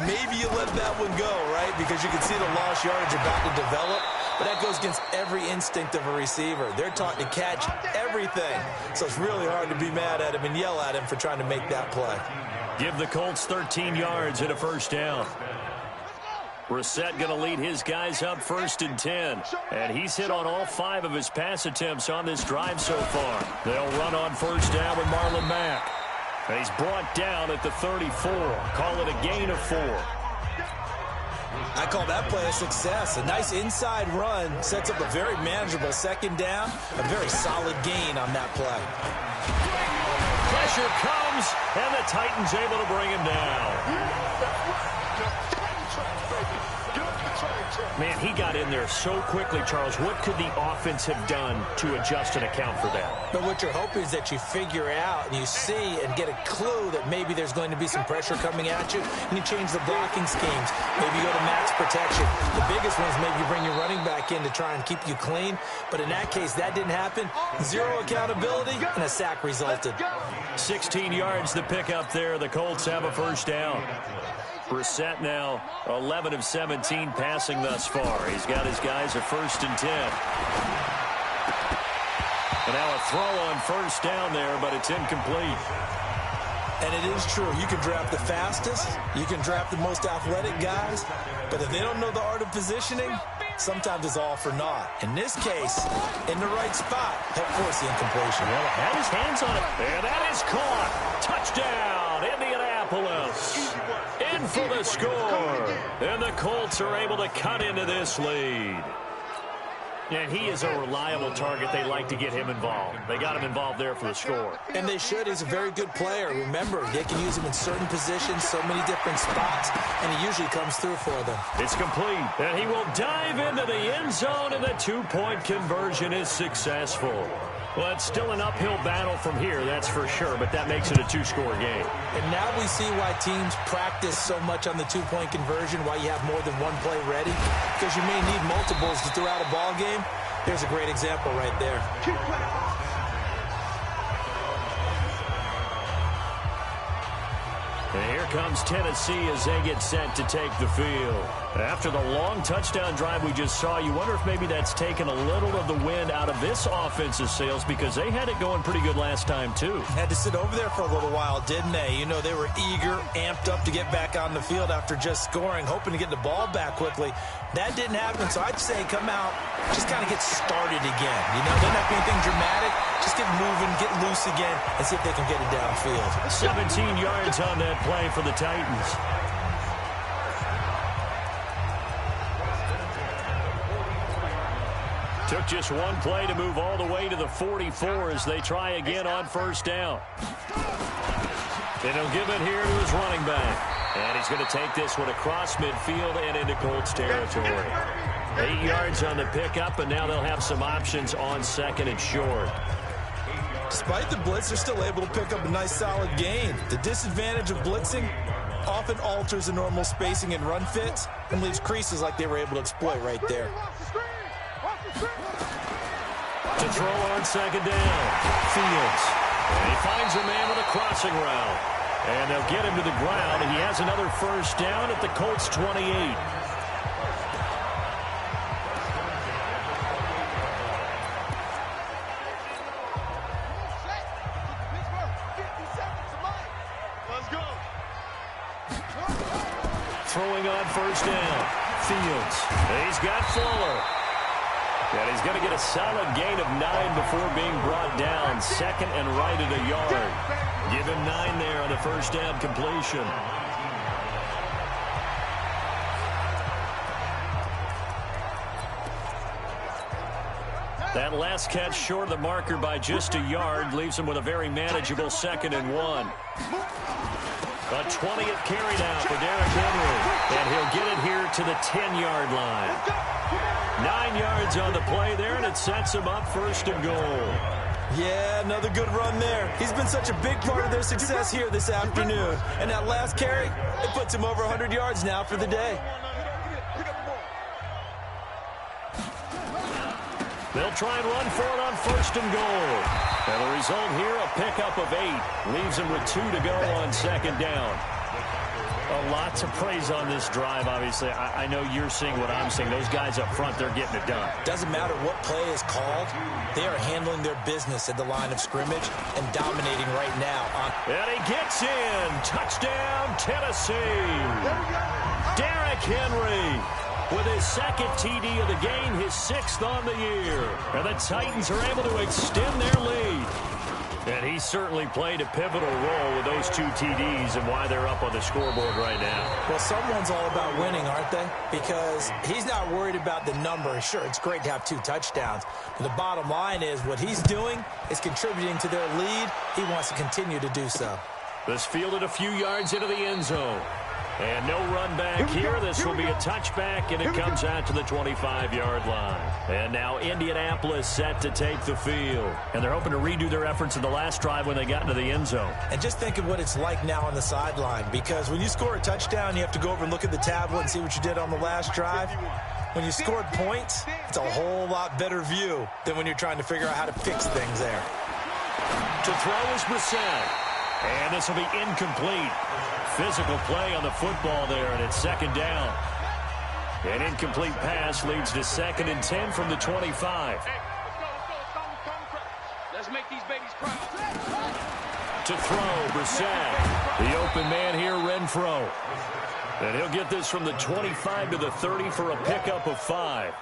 Maybe you let that one go, right? Because you can see the lost yardage about to develop. But that goes against every instinct of a receiver. They're taught to catch everything. So it's really hard to be mad at him and yell at him for trying to make that play. Give the Colts 13 yards and a first down. Brissett going to lead his guys up 1st and 10. And he's hit on all 5 of his pass attempts on this drive so far. They'll run on first down with Marlon Mack. And he's brought down at the 34. Call it a gain of 4. I call that play a success. A nice inside run sets up a very manageable second down. A very solid gain on that play. Pressure comes, and the Titans able to bring him down. Man, he got in there so quickly, Charles. What could the offense have done to adjust and account for that? But what you're hoping is that you figure out and you see and get a clue that maybe there's going to be some pressure coming at you, and you change the blocking schemes. Maybe you go to max protection. The biggest one is maybe you bring your running back in to try and keep you clean. But in that case, that didn't happen. 0 accountability, and a sack resulted. 16 yards to pick up there. The Colts have a first down. Brissett now 11 of 17 passing thus far. He's got his guys a 1st and 10. And now a throw on first down there, but it's incomplete. And it is true. You can draft the fastest. You can draft the most athletic guys. But if they don't know the art of positioning, sometimes it's all for naught. In this case, in the right spot, helped force the incompletion. Well, had his hands on it. And that is caught. Touchdown, Indianapolis. In for the score. And the Colts are able to cut into this lead. And he is a reliable target. They like to get him involved. They got him involved there for the score. And they should. He's a very good player. Remember, they can use him in certain positions, so many different spots, and he usually comes through for them. It's complete, and he will dive into the end zone, and the 2-point conversion is successful. Well, it's still an uphill battle from here, that's for sure, but that makes it a 2-score game. And now we see why teams practice so much on the 2-point conversion, why you have more than one play ready, because you may need multiples throughout a ball game. Here's a great example right there. And here comes Tennessee as they get set to take the field. After the long touchdown drive we just saw, you wonder if maybe that's taken a little of the wind out of this offense's sails, because they had it going pretty good last time, too. Had to sit over there for a little while, didn't they? You know, they were eager, amped up to get back on the field after just scoring, hoping to get the ball back quickly. That didn't happen, so I'd say come out, just kind of get started again. You know, doesn't have to be anything dramatic. Just get moving, get loose again, and see if they can get it downfield. 17 yards on that play for the Titans. Took just one play to move all the way to the 44 as they try again on first down. And he'll give it here to his running back. And he's going to take this one across midfield and into Colts territory. 8 yards on the pickup, and now they'll have some options on second and short. Despite the blitz, they're still able to pick up a nice solid gain. The disadvantage of blitzing often alters the normal spacing and run fits and leaves creases like they were able to exploit right there. To throw on second down, Fields. And he finds a man with a crossing route. And they'll get him to the ground, and he has another first down at the Colts 28. throwing on first down. Fields. He's got Fuller. And he's going to get a solid gain of 9 before being brought down. Second and right at a yard. Give him 9 there on the first down completion. That last catch short of the marker by just a yard leaves him with a very manageable 2nd and 1. A 20th carry now for Derrick Henry. And he'll get it here to the 10-yard line. 9 yards on the play there, and it sets him up 1st and goal. Yeah, another good run there. He's been such a big part of their success here this afternoon. And that last carry, it puts him over 100 yards now for the day. They'll try and run for it on 1st and goal. And the result here, a pickup of 8. Leaves him with 2 to go on 2nd down. A lot to praise on this drive, obviously. I know you're seeing what I'm seeing. Those guys up front, they're getting it done. Doesn't matter what play is called. They are handling their business at the line of scrimmage and dominating right now. And he gets in. Touchdown, Tennessee. Derrick Henry with his 2nd TD of the game, his 6th on the year. And the Titans are able to extend their lead. And he certainly played a pivotal role with those 2 TDs and why they're up on the scoreboard right now. Well, someone's all about winning, aren't they? Because he's not worried about the number. Sure, it's great to have 2 touchdowns. But the bottom line is what he's doing is contributing to their lead. He wants to continue to do so. This fielded a few yards into the end zone. And no run back here. This will be a touchback, and it comes out to the 25-yard line. And now Indianapolis set to take the field. And they're hoping to redo their efforts in the last drive when they got into the end zone. And just think of what it's like now on the sideline, because when you score a touchdown, you have to go over and look at the tablet and see what you did on the last drive. When you scored points, it's a whole lot better view than when you're trying to figure out how to fix things there. To throw is Brissett. And this will be incomplete. Physical play on the football there, and it's 2nd down. An incomplete pass leads to 2nd and 10 from the 25. Let's make these babies proud. To throw, Brissett. The open man here, Renfro. And he'll get this from the 25 to the 30 for a pickup of 5.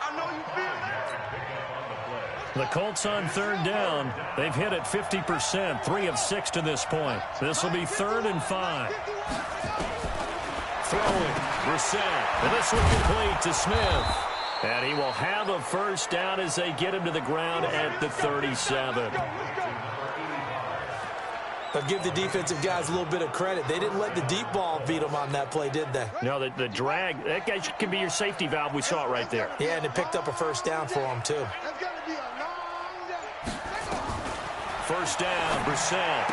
The Colts on 3rd down. They've hit it 50%, 3 of 6 to this point. This will be 3rd and 5. Throwing, Brissett. And this will complete to Smith. And he will have a 1st down as they get him to the ground at the 37. But give the defensive guys a little bit of credit. They didn't let the deep ball beat them on that play, did they? No, the drag, that guy can be your safety valve. We saw it right there. Yeah, and it picked up a 1st down for him, too. 1st down, Brissett.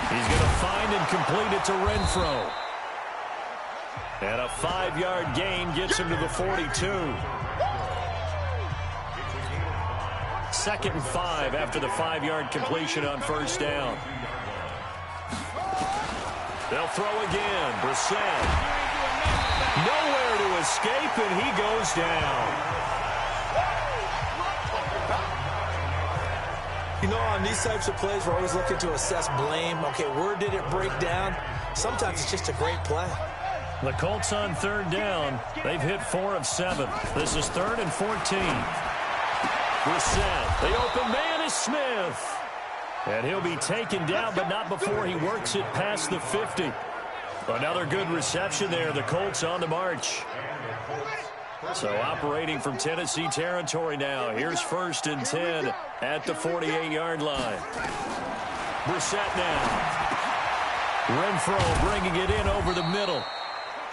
He's going to find and complete it to Renfro. And a 5-yard gain gets him to the 42. 2nd and 5 after the 5-yard completion on 1st down. They'll throw again. Brissett. Nowhere to escape, and he goes down. You know, on these types of plays, we're always looking to assess blame. Okay, where did it break down? Sometimes it's just a great play. The Colts on 3rd down. They've hit 4 of 7. This is 3rd and 14. Brissett. The open man is Smith. And he'll be taken down, but not before he works it past the 50. Another good reception there. The Colts on the march. So operating from Tennessee territory now. Here's 1st and 10 at the 48-yard line. Brissett now. Renfro bringing it in over the middle.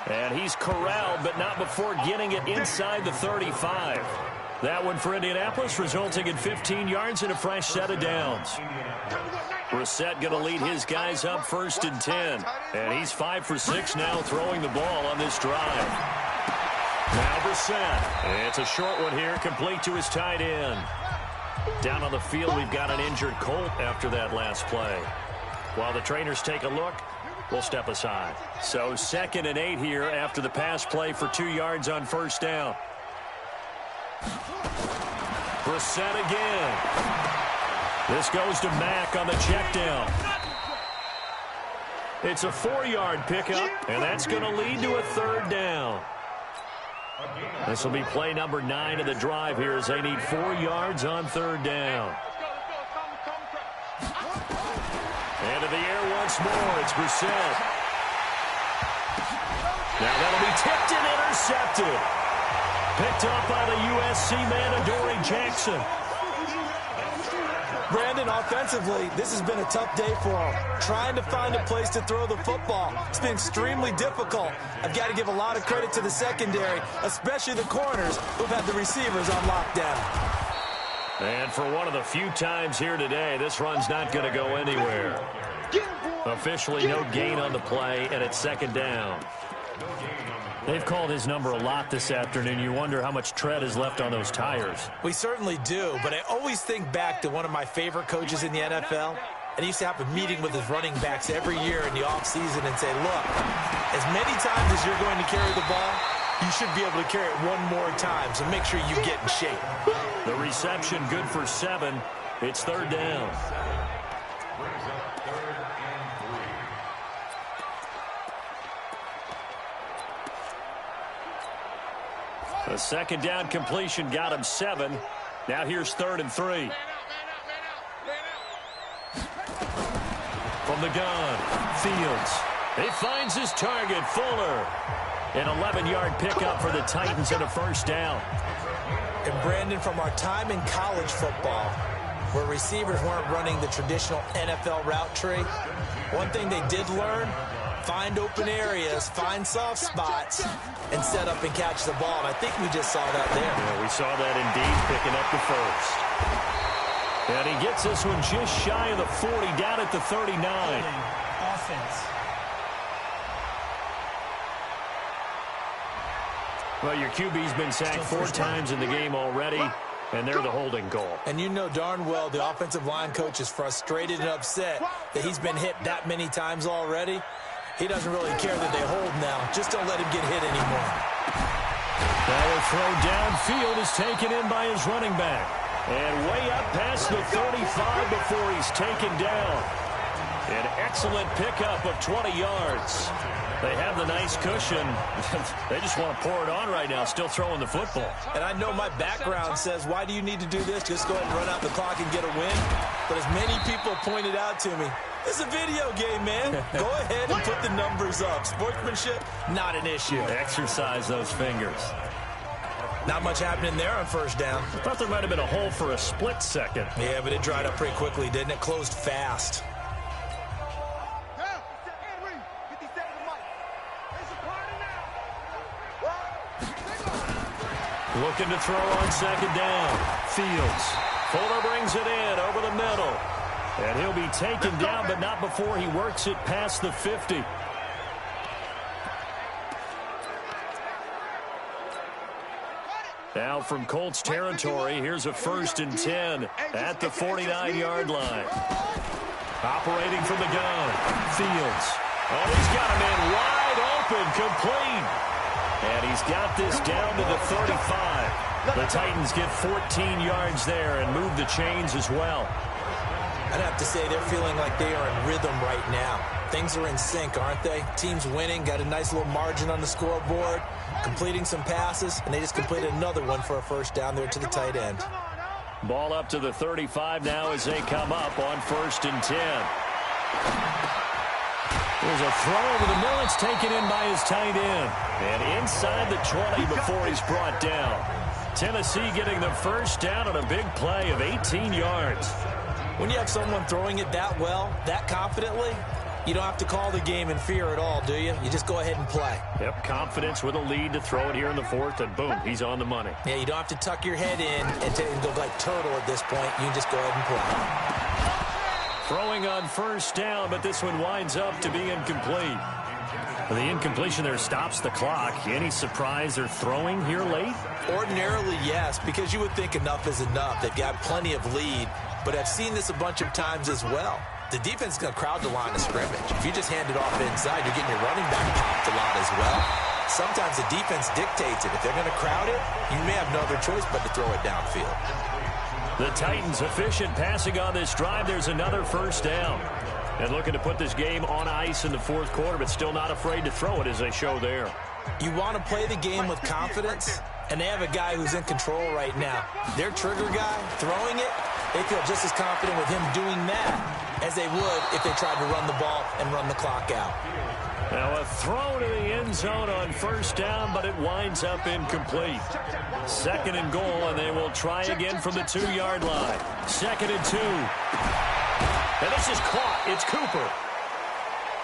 And he's corralled, but not before getting it inside the 35. That one for Indianapolis, resulting in 15 yards and a fresh set of downs. Brissett going to lead his guys up 1st and 10. And he's 5 for 6 now throwing the ball on this drive. Now Brissett. It's a short one here, complete to his tight end. Down on the field, we've got an injured Colt after that last play. While the trainers take a look, we'll step aside. So 2nd and 8 here after the pass play for 2 yards on 1st down. Brissett again. This goes to Mack on the check down. It's a 4-yard pickup, and that's going to lead to a 3rd down. This will be play number 9 of the drive here as they need 4 yards on 3rd down. Into the air once more. It's Brissett. Now that'll be tipped and intercepted. Picked up by the USC man, Adoree Jackson. Brandon, offensively, this has been a tough day for him. Trying to find a place to throw the football. It's been extremely difficult. I've got to give a lot of credit to the secondary, especially the corners who've had the receivers on lockdown. And for one of the few times here today, this run's not going to go anywhere. Officially no gain on the play, and it's 2nd down. They've called his number a lot this afternoon. You wonder how much tread is left on those tires. We certainly do, but I always think back to one of my favorite coaches in the NFL, and he used to have a meeting with his running backs every year in the offseason and say, look, as many times as you're going to carry the ball, you should be able to carry it one more time, so make sure you get in shape. The reception good for 7. It's 3rd down. A 2nd down completion got him 7. Now here's 3rd and 3. From the gun, Fields. He finds his target, Fuller. An 11-yard pickup for the Titans and a 1st down. And Brandon, from our time in college football, where receivers weren't running the traditional NFL route tree, one thing they did learn, find open areas, find soft spots, and set up and catch the ball. And I think we just saw that there. Yeah, we saw that indeed, picking up the 1st. And he gets this one just shy of the 40, down at the 39. Offense. Well, your QB's been sacked 4 times in the game already, and they're the holding goal. And you know darn well the offensive line coach is frustrated and upset that he's been hit that many times already. He doesn't really care that they hold now. Just don't let him get hit anymore. Now a throw downfield is taken in by his running back. And way up past the 35 before he's taken down. An excellent pickup of 20 yards. They have the nice cushion. They just want to pour it on right now, still throwing the football. And I know my background says, why do you need to do this? Just go ahead and run out the clock and get a win. But as many people pointed out to me, it's a video game, man. Go ahead and put the numbers up. Sportsmanship, not an issue. Exercise those fingers. Not much happening there on 1st down. I thought there might have been a hole for a split second. Yeah, but it dried up pretty quickly, didn't it? Closed fast. Looking to throw on 2nd down. Fields. Fuller brings it in over the middle. And he'll be taken down, but not before he works it past the 50. Now from Colts territory, here's a 1st and 10 at the 49-yard line. Operating from the gun, Fields. Oh, he's got a man wide open, complete. And he's got this down to the 35. The Titans get 14 yards there and move the chains as well. I'd have to say they're feeling like they are in rhythm right now. Things are in sync, aren't they? Team's winning, got a nice little margin on the scoreboard, completing some passes, and they just completed another one for a 1st down there to the tight end. Ball up to the 35 now as they come up on 1st and 10. There's a throw over the middle. It's taken in by his tight end. And inside the 20 before he's brought down. Tennessee getting the 1st down on a big play of 18 yards. When you have someone throwing it that well, that confidently, you don't have to call the game in fear at all, do you? You just go ahead and play. Yep, confidence with a lead to throw it here in the 4th, and boom, he's on the money. Yeah, you don't have to tuck your head in and go like turtle at this point. You can just go ahead and play. Throwing on 1st down, but this one winds up to be incomplete. The incompletion there stops the clock. Any surprise they're throwing here late? Ordinarily, yes, because you would think enough is enough. They've got plenty of lead, but I've seen this a bunch of times as well. The defense is going to crowd the line of scrimmage. If you just hand it off inside, you're getting your running back popped a lot as well. Sometimes the defense dictates it. If they're going to crowd it, you may have no other choice but to throw it downfield. The Titans efficient passing on this drive. There's another 1st down. And looking to put this game on ice in the fourth quarter, but still not afraid to throw it as they show there. You want to play the game with confidence, and they have a guy who's in control right now. Their trigger guy, throwing it, they feel just as confident with him doing that as they would if they tried to run the ball and run the clock out. Now a throw to the end zone on first down, but it winds up incomplete. Second and goal, and they will try again from the 2-yard line. Second and 2. And this is caught. It's Cooper.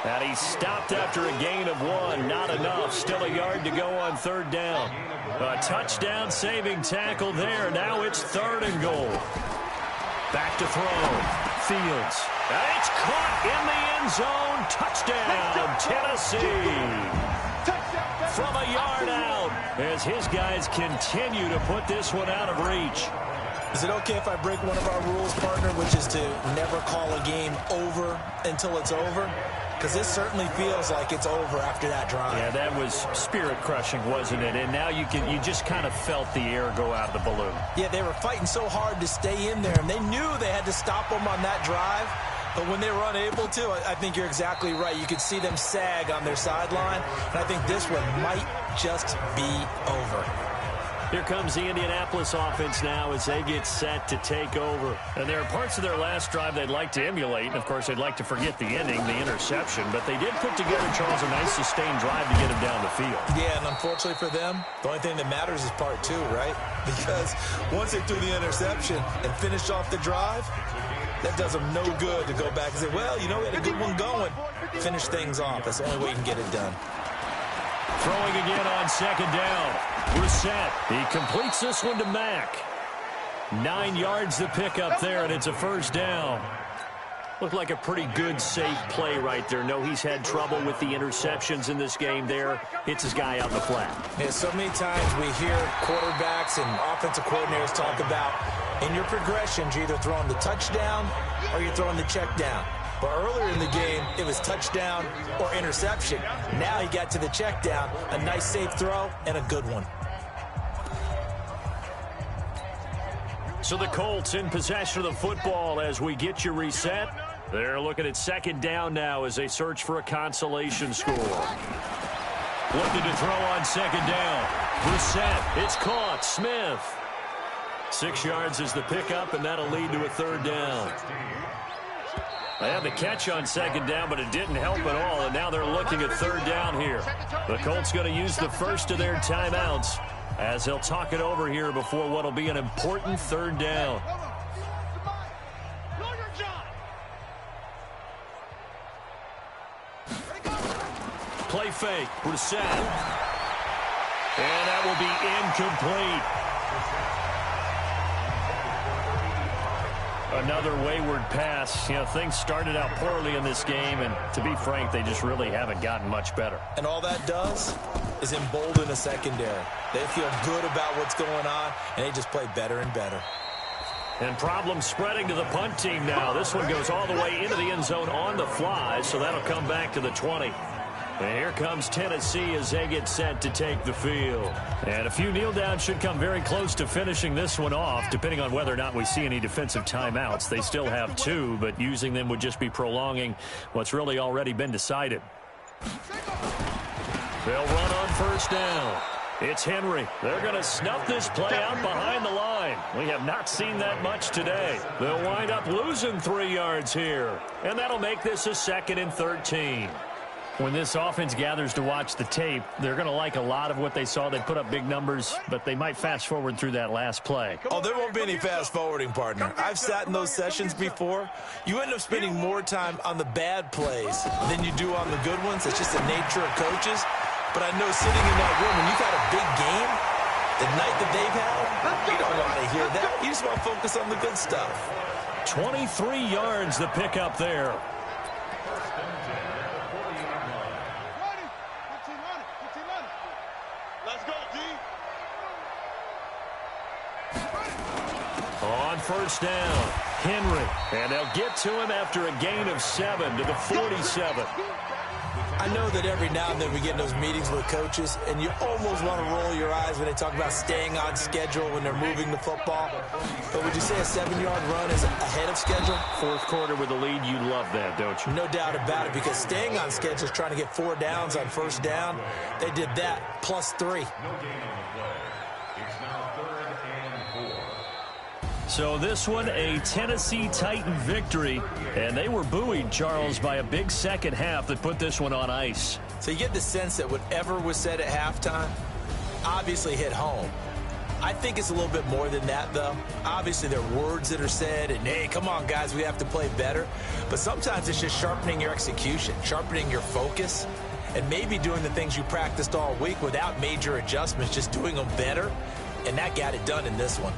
And he stopped after a gain of 1. Not enough. Still a yard to go on third down. A touchdown saving tackle there. Now it's third and goal. Back to throw. Fields. And it's caught in the end zone. Touchdown, Tennessee. From a yard out as his guys continue to put this one out of reach. Is it okay if I break one of our rules, partner, which is to never call a game over until it's over? Because this certainly feels like it's over after that drive. Yeah, that was spirit-crushing, wasn't it? And now you just kind of felt the air go out of the balloon. Yeah, they were fighting so hard to stay in there, and they knew they had to stop them on that drive. But when they were unable to, I think you're exactly right. You could see them sag on their sideline, and I think this one might just be over. Here comes the Indianapolis offense now as they get set to take over. And there are parts of their last drive they'd like to emulate. And, of course, they'd like to forget the ending, the interception. But they did put together, Charles, a nice sustained drive to get him down the field. Yeah, and unfortunately for them, the only thing that matters is part 2, right? Because once they threw the interception and finished off the drive, that does them no good to go back and say, well, you know, we had a good one going. Finish things off. That's the only way you can get it done. Throwing again on second down. Brissett. He completes this one to Mack. 9 yards to pick up there, and it's a first down. Looked like a pretty good, safe play right there. No, he's had trouble with the interceptions in this game there. Hits his guy out in the flat. Yeah, so many times we hear quarterbacks and offensive coordinators talk about in your progressions, you're either throwing the touchdown or you're throwing the check down. But earlier in the game, it was touchdown or interception. Now he got to the check down, a nice safe throw, and a good one. So the Colts in possession of the football as we get you reset. They're looking at second down now as they search for a consolation score. Looking to throw on second down. Brissett, it's caught. Smith. 6 yards is the pickup, and that'll lead to a third down. They had the catch on second down, but it didn't help at all, and now they're looking at third down here. The Colts going to use the first of their timeouts as they'll talk it over here before what will be an important third down. Play fake, Brissett. And that will be incomplete. Another wayward pass. You know, things started out poorly in this game, and to be frank, they just really haven't gotten much better. And all that does is embolden the secondary. They feel good about what's going on, and they just play better and better. And problems spreading to the punt team now. This one goes all the way into the end zone on the fly, so that'll come back to the 20. And here comes Tennessee as they get set to take the field. And a few kneel downs should come very close to finishing this one off, depending on whether or not we see any defensive timeouts. They still have 2, but using them would just be prolonging what's really already been decided. They'll run on first down. It's Henry. They're going to snuff this play out behind the line. We have not seen that much today. They'll wind up losing 3 yards here. And that'll make this a 2nd and 13. When this offense gathers to watch the tape, they're going to like a lot of what they saw. They put up big numbers, but they might fast forward through that last play. Oh, there won't be any fast forwarding, partner. I've sat in those sessions before. You end up spending more time on the bad plays than you do on the good ones. It's just the nature of coaches. But I know sitting in that room, when you've had a big game, the night that they've had, you don't want to hear that. You just want to focus on the good stuff. 23 yards to pick up there. On first down, Henry. And they'll get to him after a gain of 7 to the 47. I I know that every now and then we get in those meetings with coaches, and you almost want to roll your eyes when they talk about staying on schedule when they're moving the football. But would you say a 7-yard run is ahead of schedule? Fourth quarter with the lead, you love that, don't you? No doubt about it, because staying on schedule is trying to get 4 downs on first down. They did that, plus 3. So this one, a Tennessee Titan victory. And they were buoyed, Charles, by a big second half that put this one on ice. So you get the sense that whatever was said at halftime obviously hit home. I think it's a little bit more than that, though. Obviously, there are words that are said, and, hey, come on, guys, we have to play better. But sometimes it's just sharpening your execution, sharpening your focus, and maybe doing the things you practiced all week without major adjustments, just doing them better. And that got it done in this one.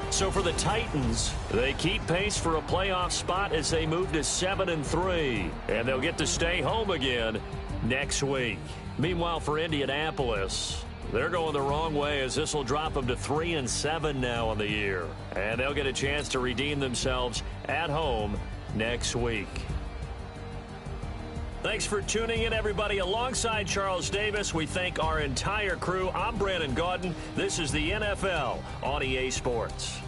So for the Titans, they keep pace for a playoff spot as they move to 7-3. And they'll get to stay home again next week. Meanwhile, for Indianapolis, they're going the wrong way as this will drop them to 3-7 now on the year. And they'll get a chance to redeem themselves at home next week. Thanks for tuning in, everybody. Alongside Charles Davis, we thank our entire crew. I'm Brandon Gaudin. This is the NFL on EA Sports.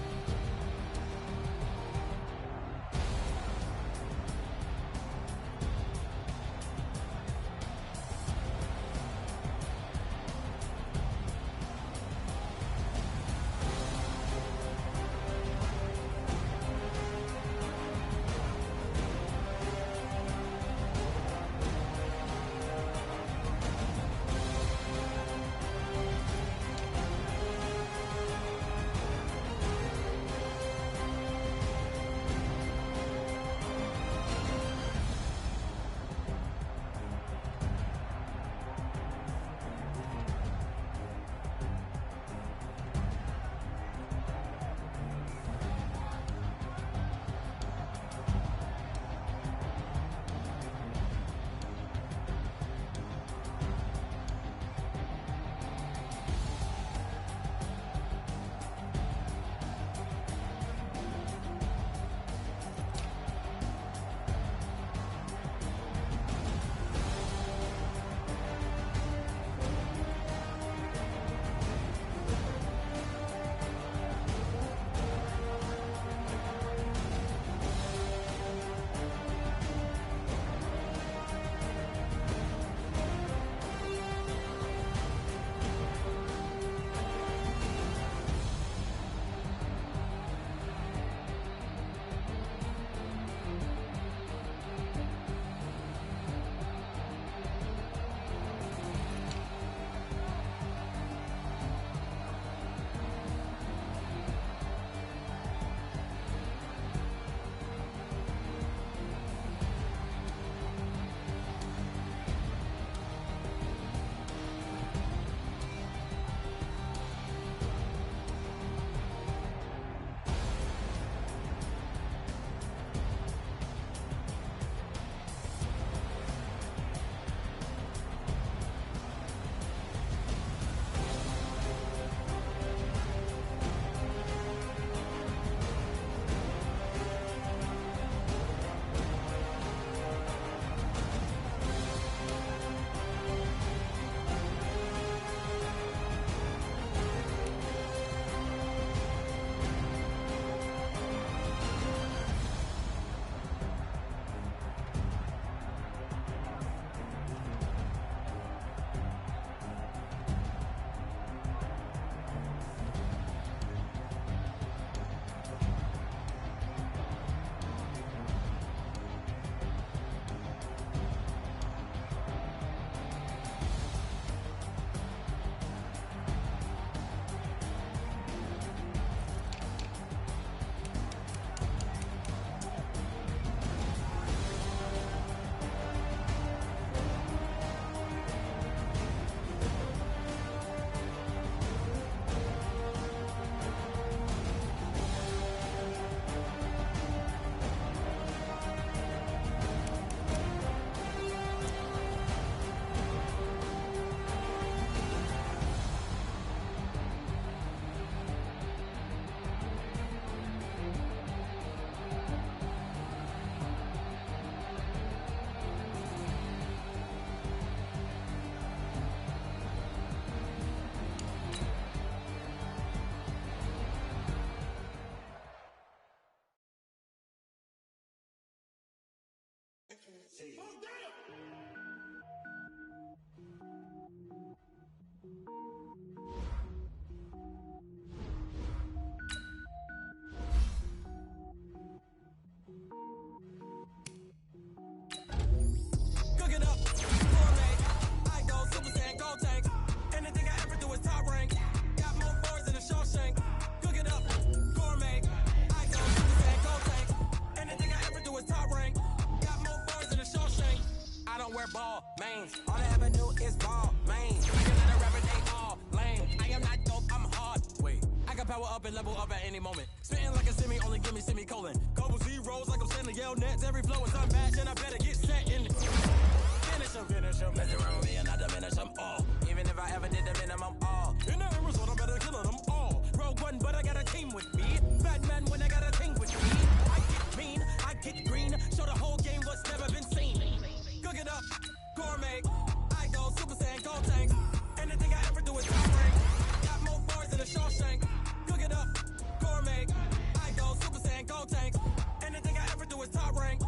Cooking up, gourmet. I go Super Saiyan, gold tank. Anything I ever do is top rank. Got more boards than a Shawshank. Cooking up, gourmet. I go Super Saiyan, gold tank. Anything I ever do is top rank. Got more boards than a Shawshank. I don't wear ball mains. All I ever do is ball mains. You're not a rapper, they all lame. I am not dope, I'm hard. Wait, I can power up and level up at any moment. Spitting like a semi, only give me semicolon. Couple zeros like I'm sending yell nets. Every flow is unmatched and I better get set in. Finish them. Mess around with me and I diminish them all. Even if I ever did the minimum all. In the Arizona, I better kill them all. Rogue One, but I got a team with me. Batman when I got a team with me. I get mean, I get green. Show the whole game what's never been seen. Cook it up, gourmet. I go Super Saiyan, gold tank. Anything I ever do is top rank. Got more boards than a Shawshank. Cook it up, gourmet. I go Super Saiyan, gold tank. Anything I ever do is top rank.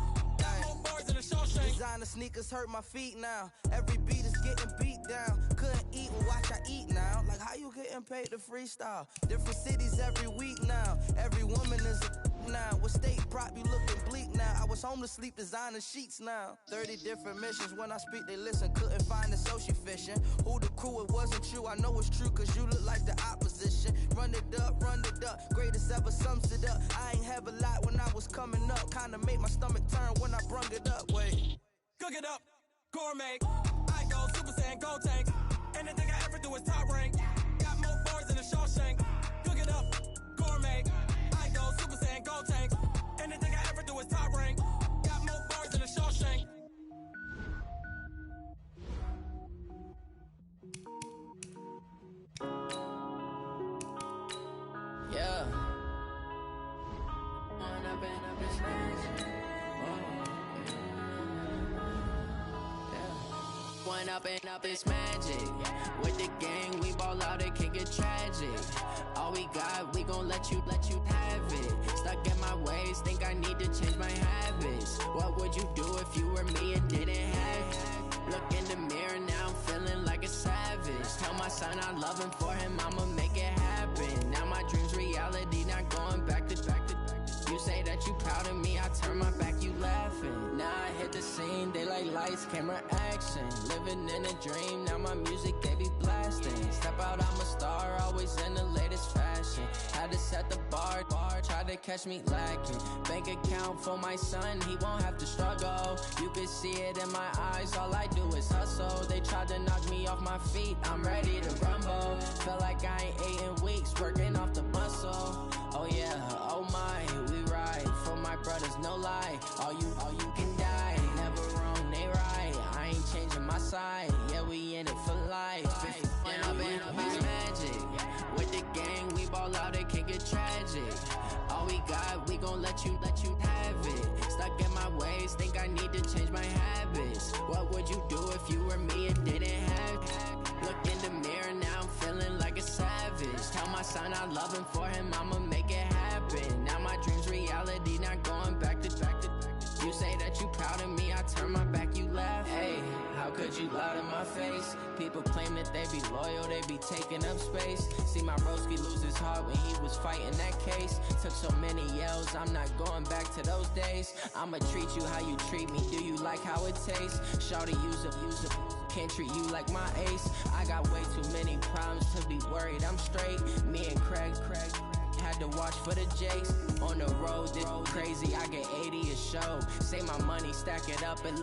Designer sneakers hurt my feet now. Every beat is getting beat down. Couldn't eat and watch I eat now. Like how you getting paid to freestyle? Different cities every week now. Every woman is a now. With state prop you looking bleak now. I was home to sleep designer sheets now. 30 different missions. When I speak they listen. Couldn't find it so she fishing. Who the crew it wasn't you. I know it's true cause you look like the opposition. Run it up, run it up. Greatest ever sums it up. I ain't have a lot when I was coming up. Kinda made my stomach turn when I brung it up. Wait. Cook it up, gourmet. I go Super Saiyan, gold tank. Anything I ever do is top rank. Got more boards than a Shawshank. Cook it up, gourmet. I go Super Saiyan, gold tank. Anything I ever do is top rank. Got more boards than a Shawshank. Yeah. Wanna bend up his legs. One up and up is magic. With the gang, we ball out, it can get tragic. All we got, we gon' let you have it. Stuck in my ways, think I need to change my habits. What would you do if you were me and didn't have it? Look in the mirror, now I'm feeling like a savage. Tell my son I love him, for him I'ma make it happen. Now my dream's reality, not going back to. You say that you proud of me, I turn my back, you laughing. Now I hit the scene, they like lights, camera, action. Living in a dream, now my music, they be blasting. Step out, I'm a star, always in the latest fashion. Had to set the bar, try to catch me lacking. Bank account for my son, he won't have to struggle. You can see it in my eyes, all I do is hustle. They tried to knock me off my feet, I'm ready to rumble. Feel like I ain't ate in weeks, working off the muscle. Oh yeah, oh my, we ride for my brothers, no lie. All you can die, never wrong, they right. I ain't changing my side, yeah, we in it for life. If up is magic. With the gang, we ball out, it can get tragic. All we got, we gon' let you have it. Stuck in my ways, think I need to change my habits. What would you do if you were me and didn't have it? Look in the mirror, now I'm feeling like a savage. Tell my son I love him, for him I'ma make it happen. Now my dream's reality, not going back to. You say that you proud of me, I turn my back, you laugh. Hey, how could you lie to my face? People claim that they be loyal, they be taking up space. See my broski lose his heart when he was fighting that case. Took so many yells, I'm not going back to those days. I'ma treat you how you treat me, do you like how it tastes? Shawty, use up, can't treat you like my ace. I got way too many problems to be worried, I'm straight. Me and Craig had to watch for the Jakes. On the road, this crazy, I get 80 a show. Say my money, stack it up and